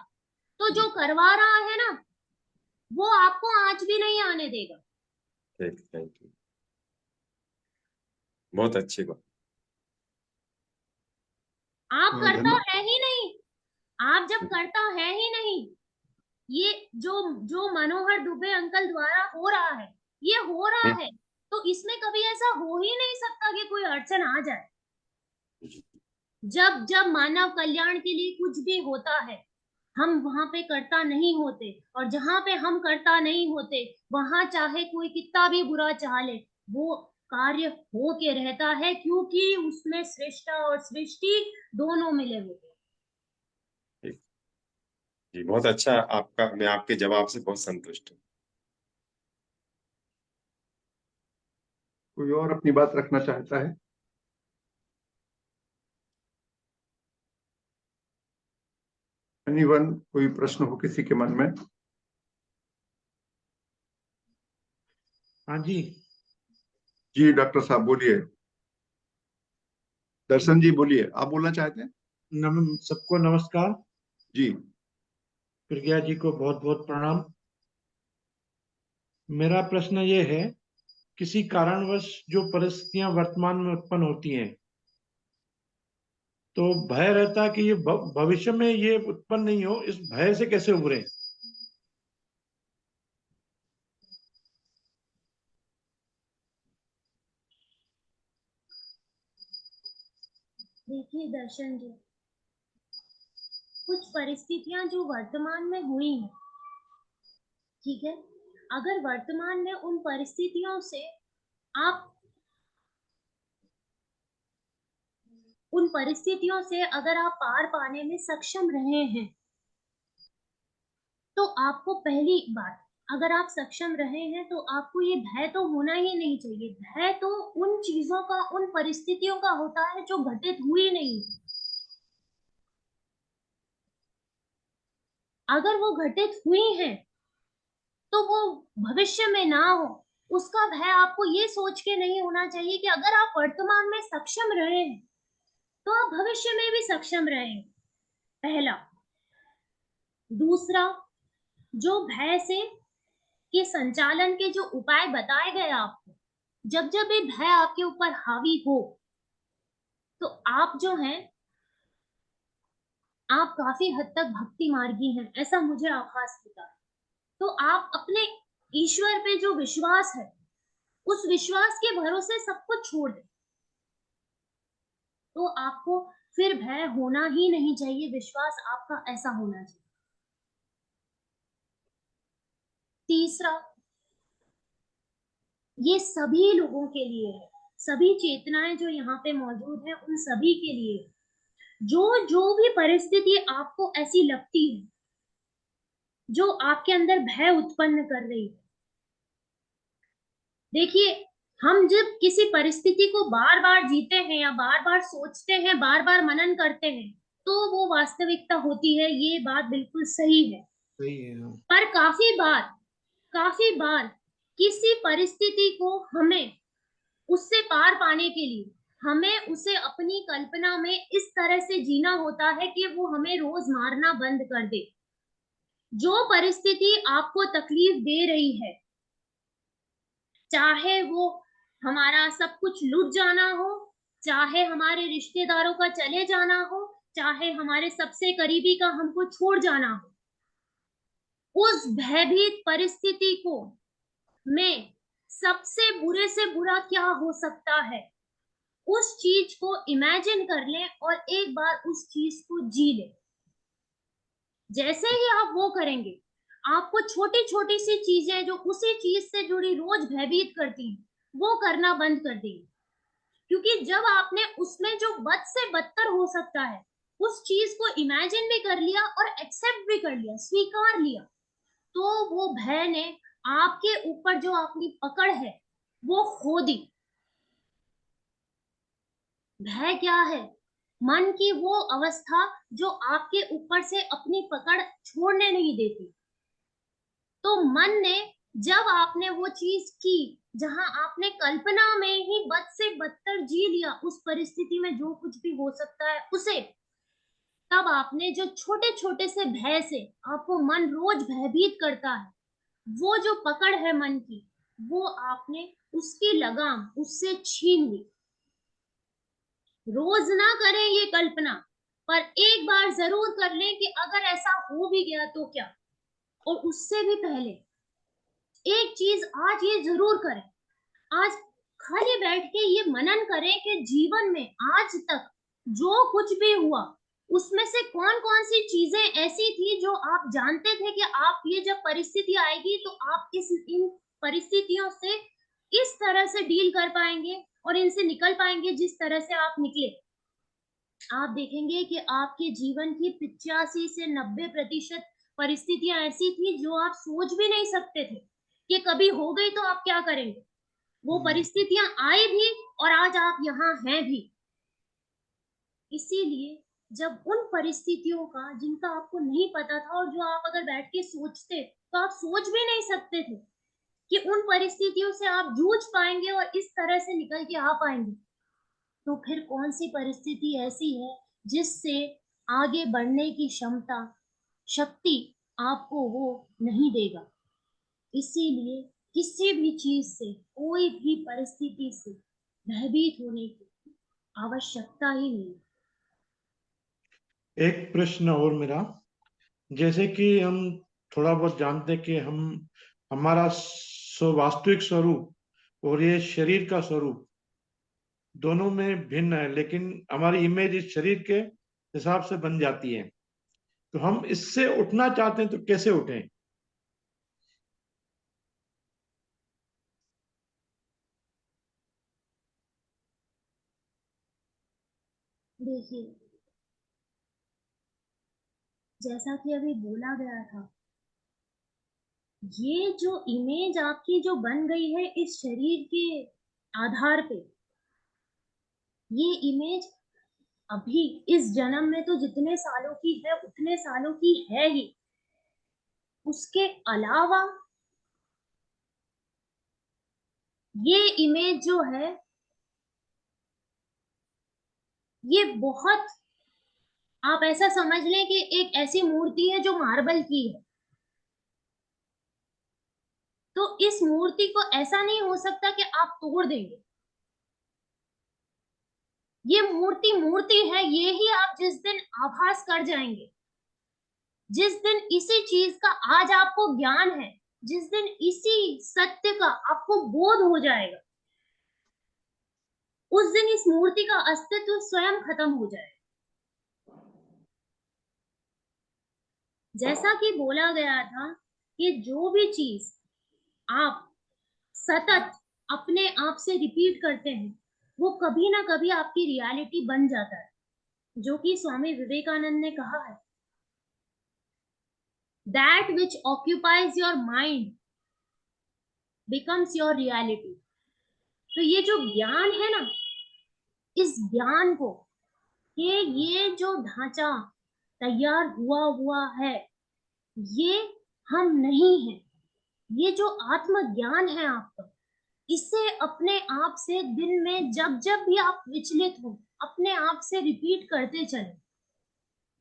तो जो करवा रहा है ना, वो आपको आंच भी नहीं आने देगा। Thank you. बहुत अच्छी बात। आप करता धन्यवाद। है ही नहीं। आप जब करता है ही नहीं, ये जो जो मनोहर दुबे अंकल द्वारा हो रहा है, ये हो रहा है, तो इसमें कभी ऐसा हो ही नहीं सकता कि कोई अड़चन आ जाए। जब जब मानव कल्याण के लिए कुछ भी होता है, हम वहां पे करता नहीं होते, और जहां पे हम करता नहीं होते वहां चाहे कोई कितना भी बुरा चाह ले, वो कार्य हो के रहता है, क्योंकि उसमें सृष्टा और सृष्टि दोनों मिले होते हैं। जी, बहुत अच्छा। मैं आपके जवाब से बहुत संतुष्ट हूँ। कोई और अपनी बात रखना चाहता है? एनीवन, कोई प्रश्न हो किसी के मन में? हाँ जी। जी डॉक्टर साहब बोलिए। दर्शन जी बोलिए, आप बोलना चाहते हैं? सबको नमस्कार। जी। प्रज्ञा जी को बहुत बहुत प्रणाम। मेरा प्रश्न ये है, किसी कारणवश जो परिस्थितियां वर्तमान में उत्पन्न होती हैं, तो भय रहता है कि ये भविष्य में ये उत्पन्न नहीं हो, इस भय से कैसे उभरे? देखिए दर्शन जी, कुछ परिस्थितियां जो वर्तमान में हुई हैं, ठीक है, अगर वर्तमान में उन परिस्थितियों से आप उन परिस्थितियों से अगर आप पार पाने में सक्षम रहे हैं, तो आपको पहली बात, अगर आप सक्षम रहे हैं तो आपको ये भय तो होना ही नहीं चाहिए। भय तो उन चीजों का, उन परिस्थितियों का होता है जो घटित हुई नहीं। अगर वो घटित हुई हैं तो वो भविष्य में ना हो, उसका भय आपको ये सोच के नहीं होना चाहिए कि अगर आप वर्तमान में सक्षम रहे हैं तो आप भविष्य में भी सक्षम रहें। पहला। दूसरा, जो भय से के संचालन के जो उपाय बताए गए आपको, जब जब ये भय आपके ऊपर हावी हो, तो आप जो हैं, आप काफी हद तक भक्ति मार्गी हैं, ऐसा मुझे आभास होता है। तो आप अपने ईश्वर पे जो विश्वास है, उस विश्वास के भरोसे सब कुछ छोड़ दें, तो आपको फिर भय होना ही नहीं चाहिए। विश्वास आपका ऐसा होना चाहिए। तीसरा, ये सभी लोगों के लिए है, सभी चेतनाएं जो यहाँ पे मौजूद है उन सभी के लिए। जो भी परिस्थिति आपको ऐसी लगती है, जो आपके अंदर भय उत्पन्न कर रही है, देखिए, हम जब किसी परिस्थिति को बार बार जीते हैं या बार बार सोचते हैं, बार बार मनन करते हैं, तो वो वास्तविकता होती है, ये बात बिल्कुल सही है। सही है। हाँ। पर काफी बार किसी परिस्थिति को हमें उससे पार पाने के लिए हमें उसे अपनी कल्पना में इस तरह से जीना होता है कि वो हमें रोज मारना बंद कर दे। जो परिस्थिति आपको तकलीफ दे रही है, चाहे वो हमारा सब कुछ लूट जाना हो, चाहे हमारे रिश्तेदारों का चले जाना हो, चाहे हमारे सबसे करीबी का हमको छोड़ जाना हो, उस भयभीत परिस्थिति को में सबसे बुरे से बुरा क्या हो सकता है, उस चीज को इमेजिन कर लें और एक बार उस चीज को जी लें। जैसे ही आप वो करेंगे, आपको छोटी छोटी सी चीजें जो उसी चीज से जुड़ी रोज भयभीत करती हैं, वो करना बंद कर देंगे। क्योंकि जब आपने उसमें जो बद से बदतर हो सकता है उस चीज को इमेजिन भी कर लिया और एक्सेप्ट भी कर लिया, स्वीकार लिया, तो वो भय ने आपके ऊपर जो अपनी पकड़ है वो खो दी। भय क्या है? मन की वो अवस्था जो आपके ऊपर से अपनी पकड़ छोड़ने नहीं देती। तो मन ने जब आपने वो चीज की जहां आपने कल्पना में ही बद से बदतर जी लिया उस परिस्थिति में जो कुछ भी हो सकता है उसे, तब आपने जो छोटे छोटे से भय से आपको मन रोज भयभीत करता है, वो जो पकड़ है मन की, वो आपने उसकी लगाम उससे छीन ली। रोज ना करें ये कल्पना, पर एक बार जरूर कर लें कि अगर ऐसा हो भी गया तो क्या। और उससे भी पहले एक चीज आज ये जरूर करें, आज खाली बैठ के ये मनन करें कि जीवन में आज तक जो कुछ भी हुआ उसमें से कौन कौन सी चीजें ऐसी थी जो आप जानते थे कि आप ये जब परिस्थिति आएगी तो आप इन परिस्थितियों से इस तरह से डील कर पाएंगे और इनसे निकल पाएंगे जिस तरह से आप निकले। आप देखेंगे कि आपके जीवन की 85 से 90% परिस्थितियां ऐसी थी जो आप सोच भी नहीं सकते थे कि कभी हो गई तो आप क्या करेंगे। वो परिस्थितियां आई भी और आज आप यहाँ हैं भी। इसीलिए जब उन परिस्थितियों का जिनका आपको नहीं पता था और जो आप अगर बैठ के सोचते तो आप सोच भी नहीं सकते थे कि उन परिस्थितियों से आप जूझ पाएंगे और इस तरह से निकल के आ पाएंगे, तो फिर कौन सी परिस्थिति ऐसी है जिससे आगे बढ़ने की क्षमता, शक्ति आपको वो नहीं देगा। इसीलिए किसी भी चीज से, कोई भी परिस्थिति से भयभीत होने की आवश्यकता ही नहीं। एक प्रश्न और मेरा, जैसे कि हम थोड़ा बहुत जानते हैं कि हमारा वास्तविक स्वरूप और ये शरीर का स्वरूप दोनों में भिन्न है, लेकिन हमारी इमेज इस शरीर के हिसाब से बन जाती है। तो हम इससे उठना चाहते हैं तो कैसे उठें? देखिए, जैसा कि अभी बोला गया था, ये जो इमेज आपकी जो बन गई है इस शरीर के आधार पे, ये इमेज अभी इस जन्म में तो जितने सालों की है उतने सालों की है ही। उसके अलावा ये इमेज जो है ये बहुत, आप ऐसा समझ लें कि एक ऐसी मूर्ति है जो मार्बल की है। तो इस मूर्ति को ऐसा नहीं हो सकता कि आप तोड़ देंगे। ये मूर्ति मूर्ति है, ये ही आप जिस दिन आभास कर जाएंगे, जिस दिन इसी चीज का आज आपको ज्ञान है, जिस दिन इसी सत्य का आपको बोध हो जाएगा, उस दिन इस मूर्ति का अस्तित्व स्वयं खत्म हो जाएगा। जैसा कि बोला गया था कि जो भी चीज आप सतत अपने आप से रिपीट करते हैं वो कभी ना कभी आपकी रियलिटी बन जाता है। जो कि स्वामी विवेकानंद ने कहा है, that which occupies your mind becomes your reality. तो ये जो ज्ञान है ना, इस ज्ञान को, ये जो ढांचा तैयार हुआ है, ये हम नहीं है। ये जो आत्मज्ञान है आपका, इसे अपने आप से दिन में जब जब भी आप विचलित हो, अपने आप से रिपीट करते चलें।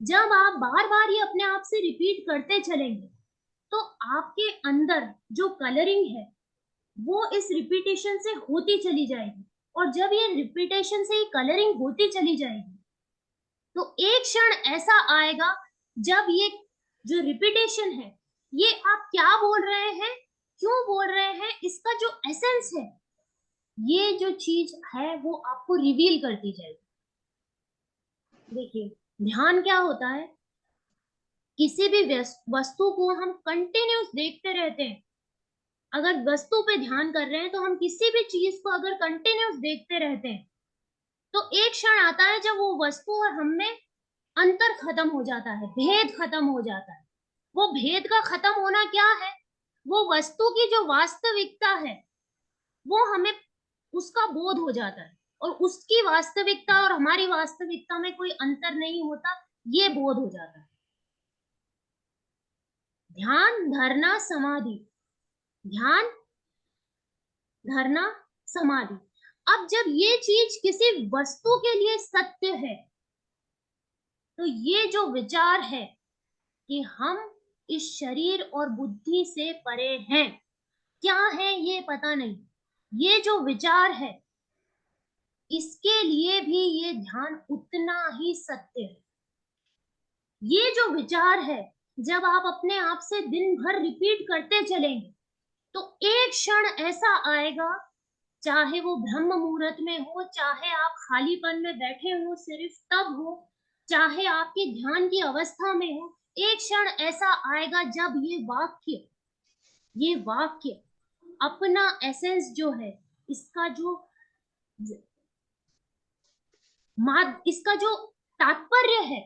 जब आप बार बार ये अपने आप से रिपीट करते चलेंगे, तो आपके अंदर जो कलरिंग है वो इस रिपीटेशन से होती चली जाएगी। और जब ये रिपीटेशन से ही कलरिंग होती चली जाएगी, तो एक क्षण ऐसा आएगा जब ये जो रिपीटेशन है, ये आप क्या बोल रहे हैं, क्यों बोल रहे हैं, इसका जो एसेंस है, ये जो चीज है वो आपको रिवील करती जाएगी। देखिए, ध्यान क्या होता है? किसी भी वस्तु को हम कंटिन्यूस देखते रहते हैं। अगर वस्तु पे ध्यान कर रहे हैं, तो हम किसी भी चीज को अगर कंटिन्यूस देखते रहते हैं, तो एक क्षण आता है जब वो वस्तु और हम में अंतर खत्म हो जाता है, भेद खत्म हो जाता है। वो भेद का खत्म होना क्या है? वो वस्तु की जो वास्तविकता है, वो हमें उसका बोध हो जाता है, और उसकी वास्तविकता और हमारी वास्तविकता में कोई अंतर नहीं होता, ये बोध हो जाता है। ध्यान धरना समाधि, ध्यान धरना समाधि। अब जब ये चीज किसी वस्तु के लिए सत्य है, तो ये जो विचार है कि हम इस शरीर और बुद्धि से परे हैं, क्या है ये पता नहीं, ये जो विचार है, इसके लिए भी ये ध्यान उतना ही सत्य है। ये जो विचार है, जब आप अपने आप से दिन भर रिपीट करते चलेंगे, तो एक क्षण ऐसा आएगा, चाहे वो ब्रह्म मुहूर्त में हो, चाहे आप खालीपन में बैठे हो सिर्फ तब हो, चाहे आपके ध्यान की अवस्था में हो, एक क्षण ऐसा आएगा जब ये वाक्य अपना एसेंस जो है, इसका जो तात्पर्य है,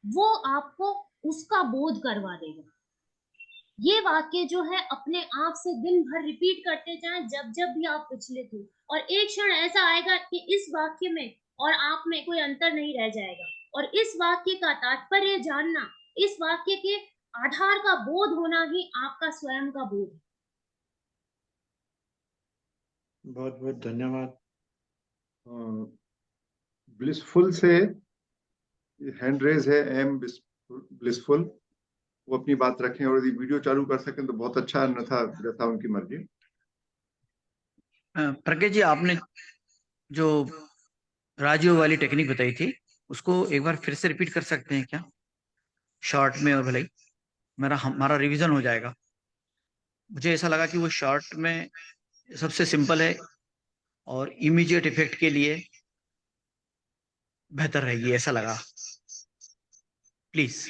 वो आपको उसका बोध करवा देगा। ये वाक्य जो है, अपने आप से दिन भर रिपीट करते जाएं जब जब भी आप विचलित हो, और एक क्षण ऐसा आएगा कि इस वाक्य में और आप में कोई अंतर नहीं रह जाएगा, और इस वाक्य का तात्पर्य जानना, इस वाक्य के आधार का बोध होना ही आपका स्वयं का बोध है। बहुत बहुत धन्यवाद। ब्लिसफुल से हैंड रेज है, एम ब्लिसफुल, वो अपनी बात रखें, और यदि वीडियो चालू कर सकें तो बहुत अच्छा, अन्यथा जैसा उनकी मर्जी। प्रज्ञा जी, आपने जो राजयोग वाली टेक्निक बताई थी, उसको एक बार फिर से रिपीट कर सकते हैं क्या, शॉर्ट में, और भले ही हमारा रिवीजन हो जाएगा। मुझे ऐसा लगा कि वो शॉर्ट में सबसे सिंपल है और इमीडिएट इफेक्ट के लिए बेहतर रहेगी, ऐसा लगा। प्लीज।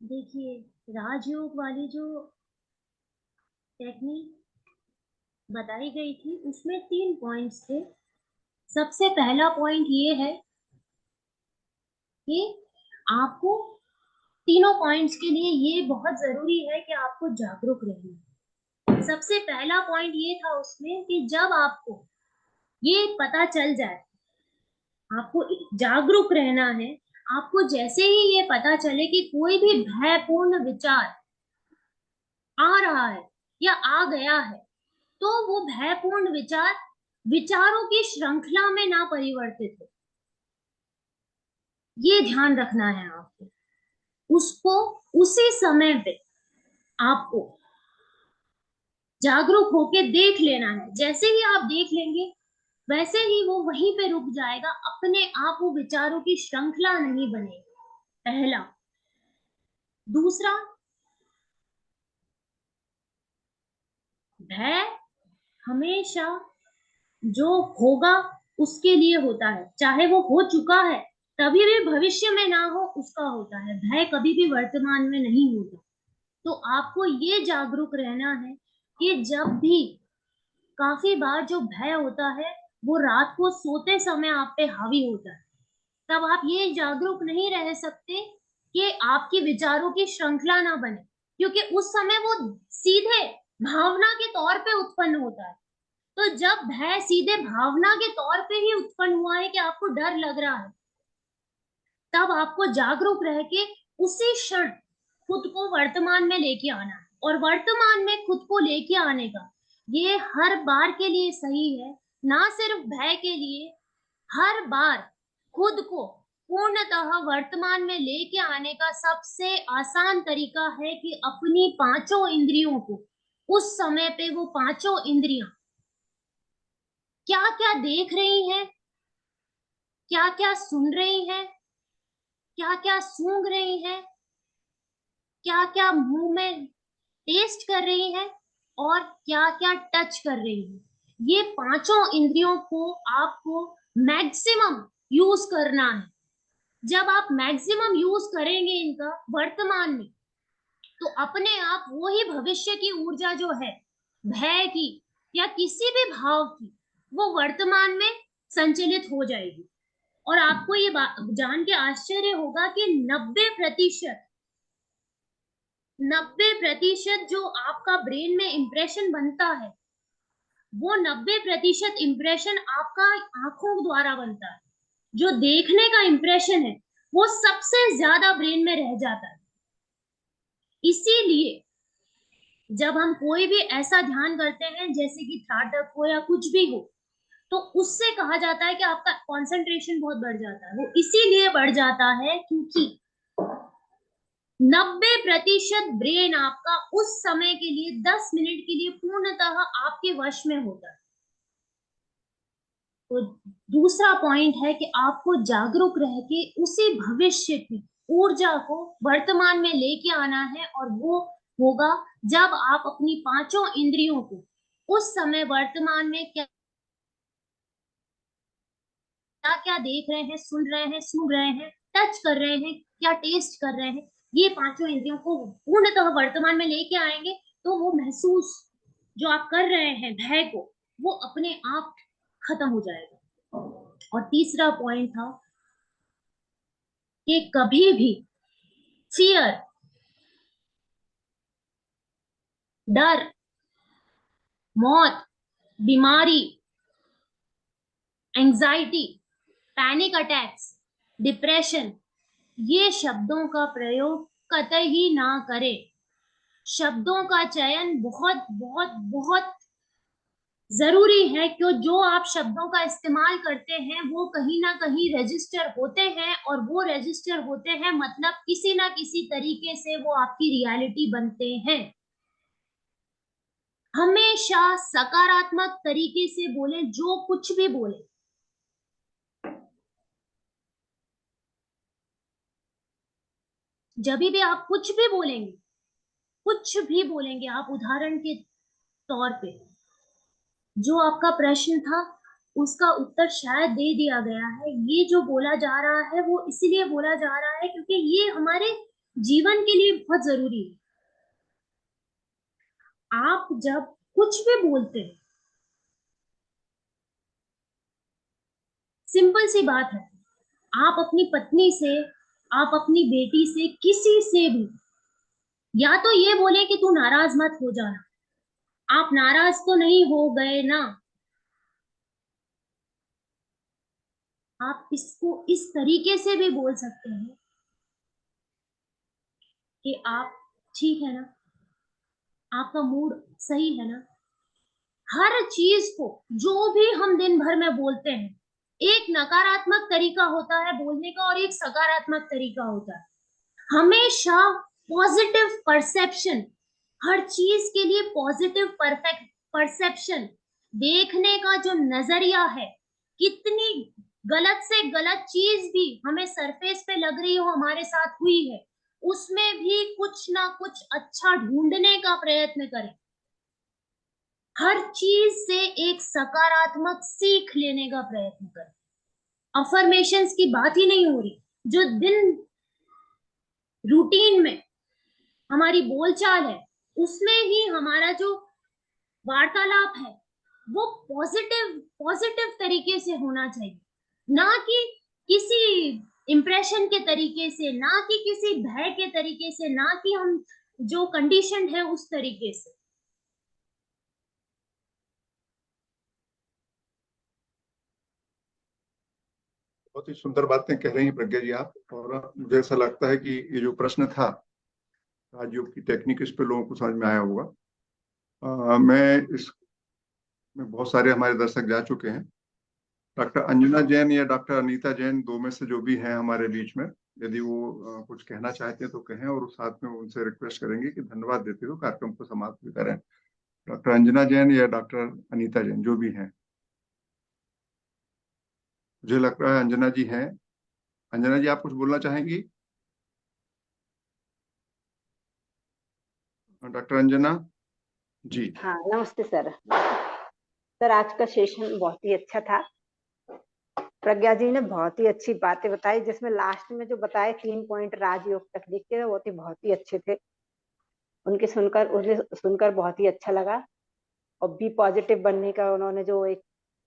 देखिए, राजयोग वाली जो टेक्निक बताई गई थी, उसमें 3 पॉइंट्स थे। सबसे पहला पॉइंट ये है कि आपको तीनों पॉइंट्स के लिए ये बहुत जरूरी है कि आपको जागरूक रहना। सबसे पहला पॉइंट ये था उसमें कि जब आपको ये पता चल जाए, आपको जागरूक रहना है। आपको जैसे ही ये पता चले कि कोई भी भयपूर्ण विचार आ रहा है या आ गया है, तो वो भयपूर्ण विचार विचारों की श्रृंखला में ना परिवर्तित हो, ये ध्यान रखना है आपको। उसको उसी समय पे आपको जागरूक होके देख लेना है। जैसे ही आप देख लेंगे, वैसे ही वो वहीं पे रुक जाएगा, अपने आप वो विचारों की श्रृंखला नहीं बनेगी। पहला। दूसरा, भय हमेशा जो होगा उसके लिए होता है, चाहे वो हो चुका है तभी भी भविष्य में ना हो, उसका होता है। भय कभी भी वर्तमान में नहीं होता। तो आपको ये जागरूक रहना है कि जब भी, काफी बार जो भय होता है वो रात को सोते समय आप पे हावी होता है, तब आप ये जागरूक नहीं रह सकते कि आपकी विचारों की श्रृंखला ना बने, क्योंकि उस समय वो सीधे भावना के तौर पे उत्पन्न होता है। तो जब भय सीधे भावना के तौर पे ही उत्पन्न हुआ है कि आपको डर लग रहा है, तब आपको जागरूक रह के उसी क्षण खुद को वर्तमान में लेके आना है। और वर्तमान में खुद को लेके आने का ये हर बार के लिए सही है, ना सिर्फ भय के लिए। हर बार खुद को पूर्णतः वर्तमान में लेके आने का सबसे आसान तरीका है कि अपनी पांचों इंद्रियों को, उस समय पे वो पांचों इंद्रियां क्या क्या देख रही हैं, क्या क्या सुन रही हैं, क्या क्या सूंघ रही हैं, क्या क्या मुंह में टेस्ट कर रही है, और क्या क्या टच कर रही है। ये पांचों इंद्रियों को आपको मैक्सिमम यूज करना है। जब आप मैक्सिमम यूज करेंगे इनका वर्तमान में, तो अपने आप वो ही भविष्य की ऊर्जा जो है, भय की या किसी भी भाव की, वो वर्तमान में संचलित हो जाएगी। और आपको ये जान के आश्चर्य होगा कि 90% जो आपका ब्रेन में इंप्रेशन बनता है, वो 90% इंप्रेशन आपका आंखों द्वारा बनता है। जो देखने का इंप्रेशन है वो सबसे ज्यादा ब्रेन में रह जाता है। इसीलिए जब हम कोई भी ऐसा ध्यान करते हैं, जैसे कि त्राटक हो या कुछ भी हो, तो उससे कहा जाता है कि आपका कंसंट्रेशन बहुत बढ़ जाता है। वो इसीलिए बढ़ जाता है क्योंकि 90% ब्रेन आपका उस समय के लिए 10 मिनट के लिए पूर्णतः आपके वश में होता है। तो दूसरा पॉइंट है कि आपको जागरूक रह के उसी भविष्य की ऊर्जा को वर्तमान में लेके आना है, और वो होगा जब आप अपनी पांचों इंद्रियों को उस समय वर्तमान में क्या क्या देख रहे हैं, सुन रहे हैं, सूंघ रहे हैं, टच कर रहे हैं, क्या टेस्ट कर रहे हैं, ये पांचों इंद्रियों को पूर्णतः वर्तमान में लेके आएंगे, तो वो महसूस जो आप कर रहे हैं भय को, वो अपने आप खत्म हो जाएगा। और तीसरा पॉइंट था कि कभी भी फियर, डर, मौत, बीमारी, एंजाइटी, पैनिक अटैक्स, डिप्रेशन, ये शब्दों का प्रयोग कतई ना करें। शब्दों का चयन बहुत बहुत बहुत जरूरी है, क्यों जो आप शब्दों का इस्तेमाल करते हैं वो कहीं ना कहीं रजिस्टर होते हैं, और वो रजिस्टर होते हैं मतलब किसी ना किसी तरीके से वो आपकी रियलिटी बनते हैं। हमेशा सकारात्मक तरीके से बोले, जो कुछ भी बोले। जब भी आप कुछ भी बोलेंगे, कुछ भी बोलेंगे आप, उदाहरण के तौर पे जो आपका प्रश्न था उसका उत्तर शायद दे दिया गया है। ये जो बोला जा रहा है वो इसलिए बोला जा रहा है क्योंकि ये हमारे जीवन के लिए बहुत जरूरी है। आप जब कुछ भी बोलते हैं, सिंपल सी बात है, आप अपनी पत्नी से, आप अपनी बेटी से, किसी से भी या तो ये बोले कि तू नाराज मत हो जाना, आप नाराज तो नहीं हो गए ना। आप इसको इस तरीके से भी बोल सकते हैं कि आप ठीक है ना, आपका मूड सही है ना। हर चीज को जो भी हम दिन भर में बोलते हैं, एक नकारात्मक तरीका होता है बोलने का और एक सकारात्मक तरीका होता है। हमेशा पॉजिटिव परसेप्शन, हर चीज के लिए पॉजिटिव परफेक्ट परसेप्शन, देखने का जो नजरिया है, कितनी गलत से गलत चीज भी हमें सरफेस पे लग रही हो, हमारे साथ हुई है, उसमें भी कुछ ना कुछ अच्छा ढूंढने का प्रयत्न करें। हर चीज से एक सकारात्मक सीख लेने का प्रयत्न करें। अफर्मेशंस की बात ही नहीं हो रही, जो दिन रूटीन में हमारी बोलचाल है, उसमें ही हमारा जो वार्तालाप है वो पॉजिटिव तरीके से होना चाहिए, ना कि किसी इम्प्रेशन के तरीके से, ना कि किसी भय के तरीके से, ना कि हम जो कंडीशन है उस तरीके से। बहुत ही सुंदर बातें कह रही हैं प्रज्ञा जी आप। और मुझे ऐसा लगता है कि ये जो प्रश्न था राजयोग की टेक्निक, इस पे लोगों को समझ में आया होगा। मैं इसमें बहुत सारे हमारे दर्शक जा चुके हैं। डॉक्टर अंजना जैन या डॉक्टर अनीता जैन, दो में से जो भी हैं हमारे बीच में, यदि वो कुछ कहना चाहते हैं तो कहें, और साथ में उनसे रिक्वेस्ट करेंगे कि धन्यवाद देते हुए कार्यक्रम को समाप्त भी करें। डॉक्टर अंजना जैन या डॉक्टर अनीता जैन, जो भी हैं। मुझे लग रहा है अंजना जी हैं। अंजना जी, आप कुछ बोलना चाहेंगी? डॉक्टर अंजना जी। हाँ, नमस्ते सर। सर, आज का सेशन बहुत ही अच्छा था। प्रज्ञा जी ने बहुत ही अच्छी बातें बताई, जिसमें लास्ट में जो बताए 3 पॉइंट राजयोग तकनीक के, वो बहुत ही अच्छे थे। उनके सुनकर बहुत ही अच्छा लगा। और बी पॉजिटिव बनने का उन्होंने जो एक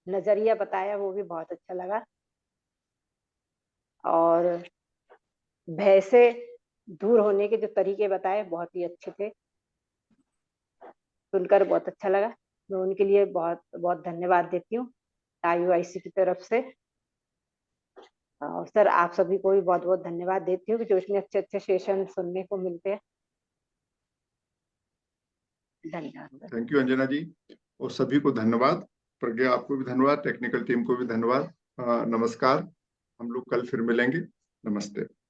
नजरिया बताया वो भी बहुत अच्छा लगा। और भय से दूर होने के जो तरीके बताए बहुत ही अच्छे थे, सुनकर बहुत अच्छा लगा। मैं उनके लिए बहुत बहुत धन्यवाद देती हूँ IUIC की तरफ से। और सर, आप सभी को भी बहुत बहुत धन्यवाद देती हूँ कि जो इतने अच्छे अच्छे सेशन सुनने को मिलते हैं। धन्यवाद। थैंक यू अंजना जी, और सभी को धन्यवाद। प्रज्ञा, आपको भी धन्यवाद, टेक्निकल टीम को भी धन्यवाद। नमस्कार, हम लोग कल फिर मिलेंगे। नमस्ते।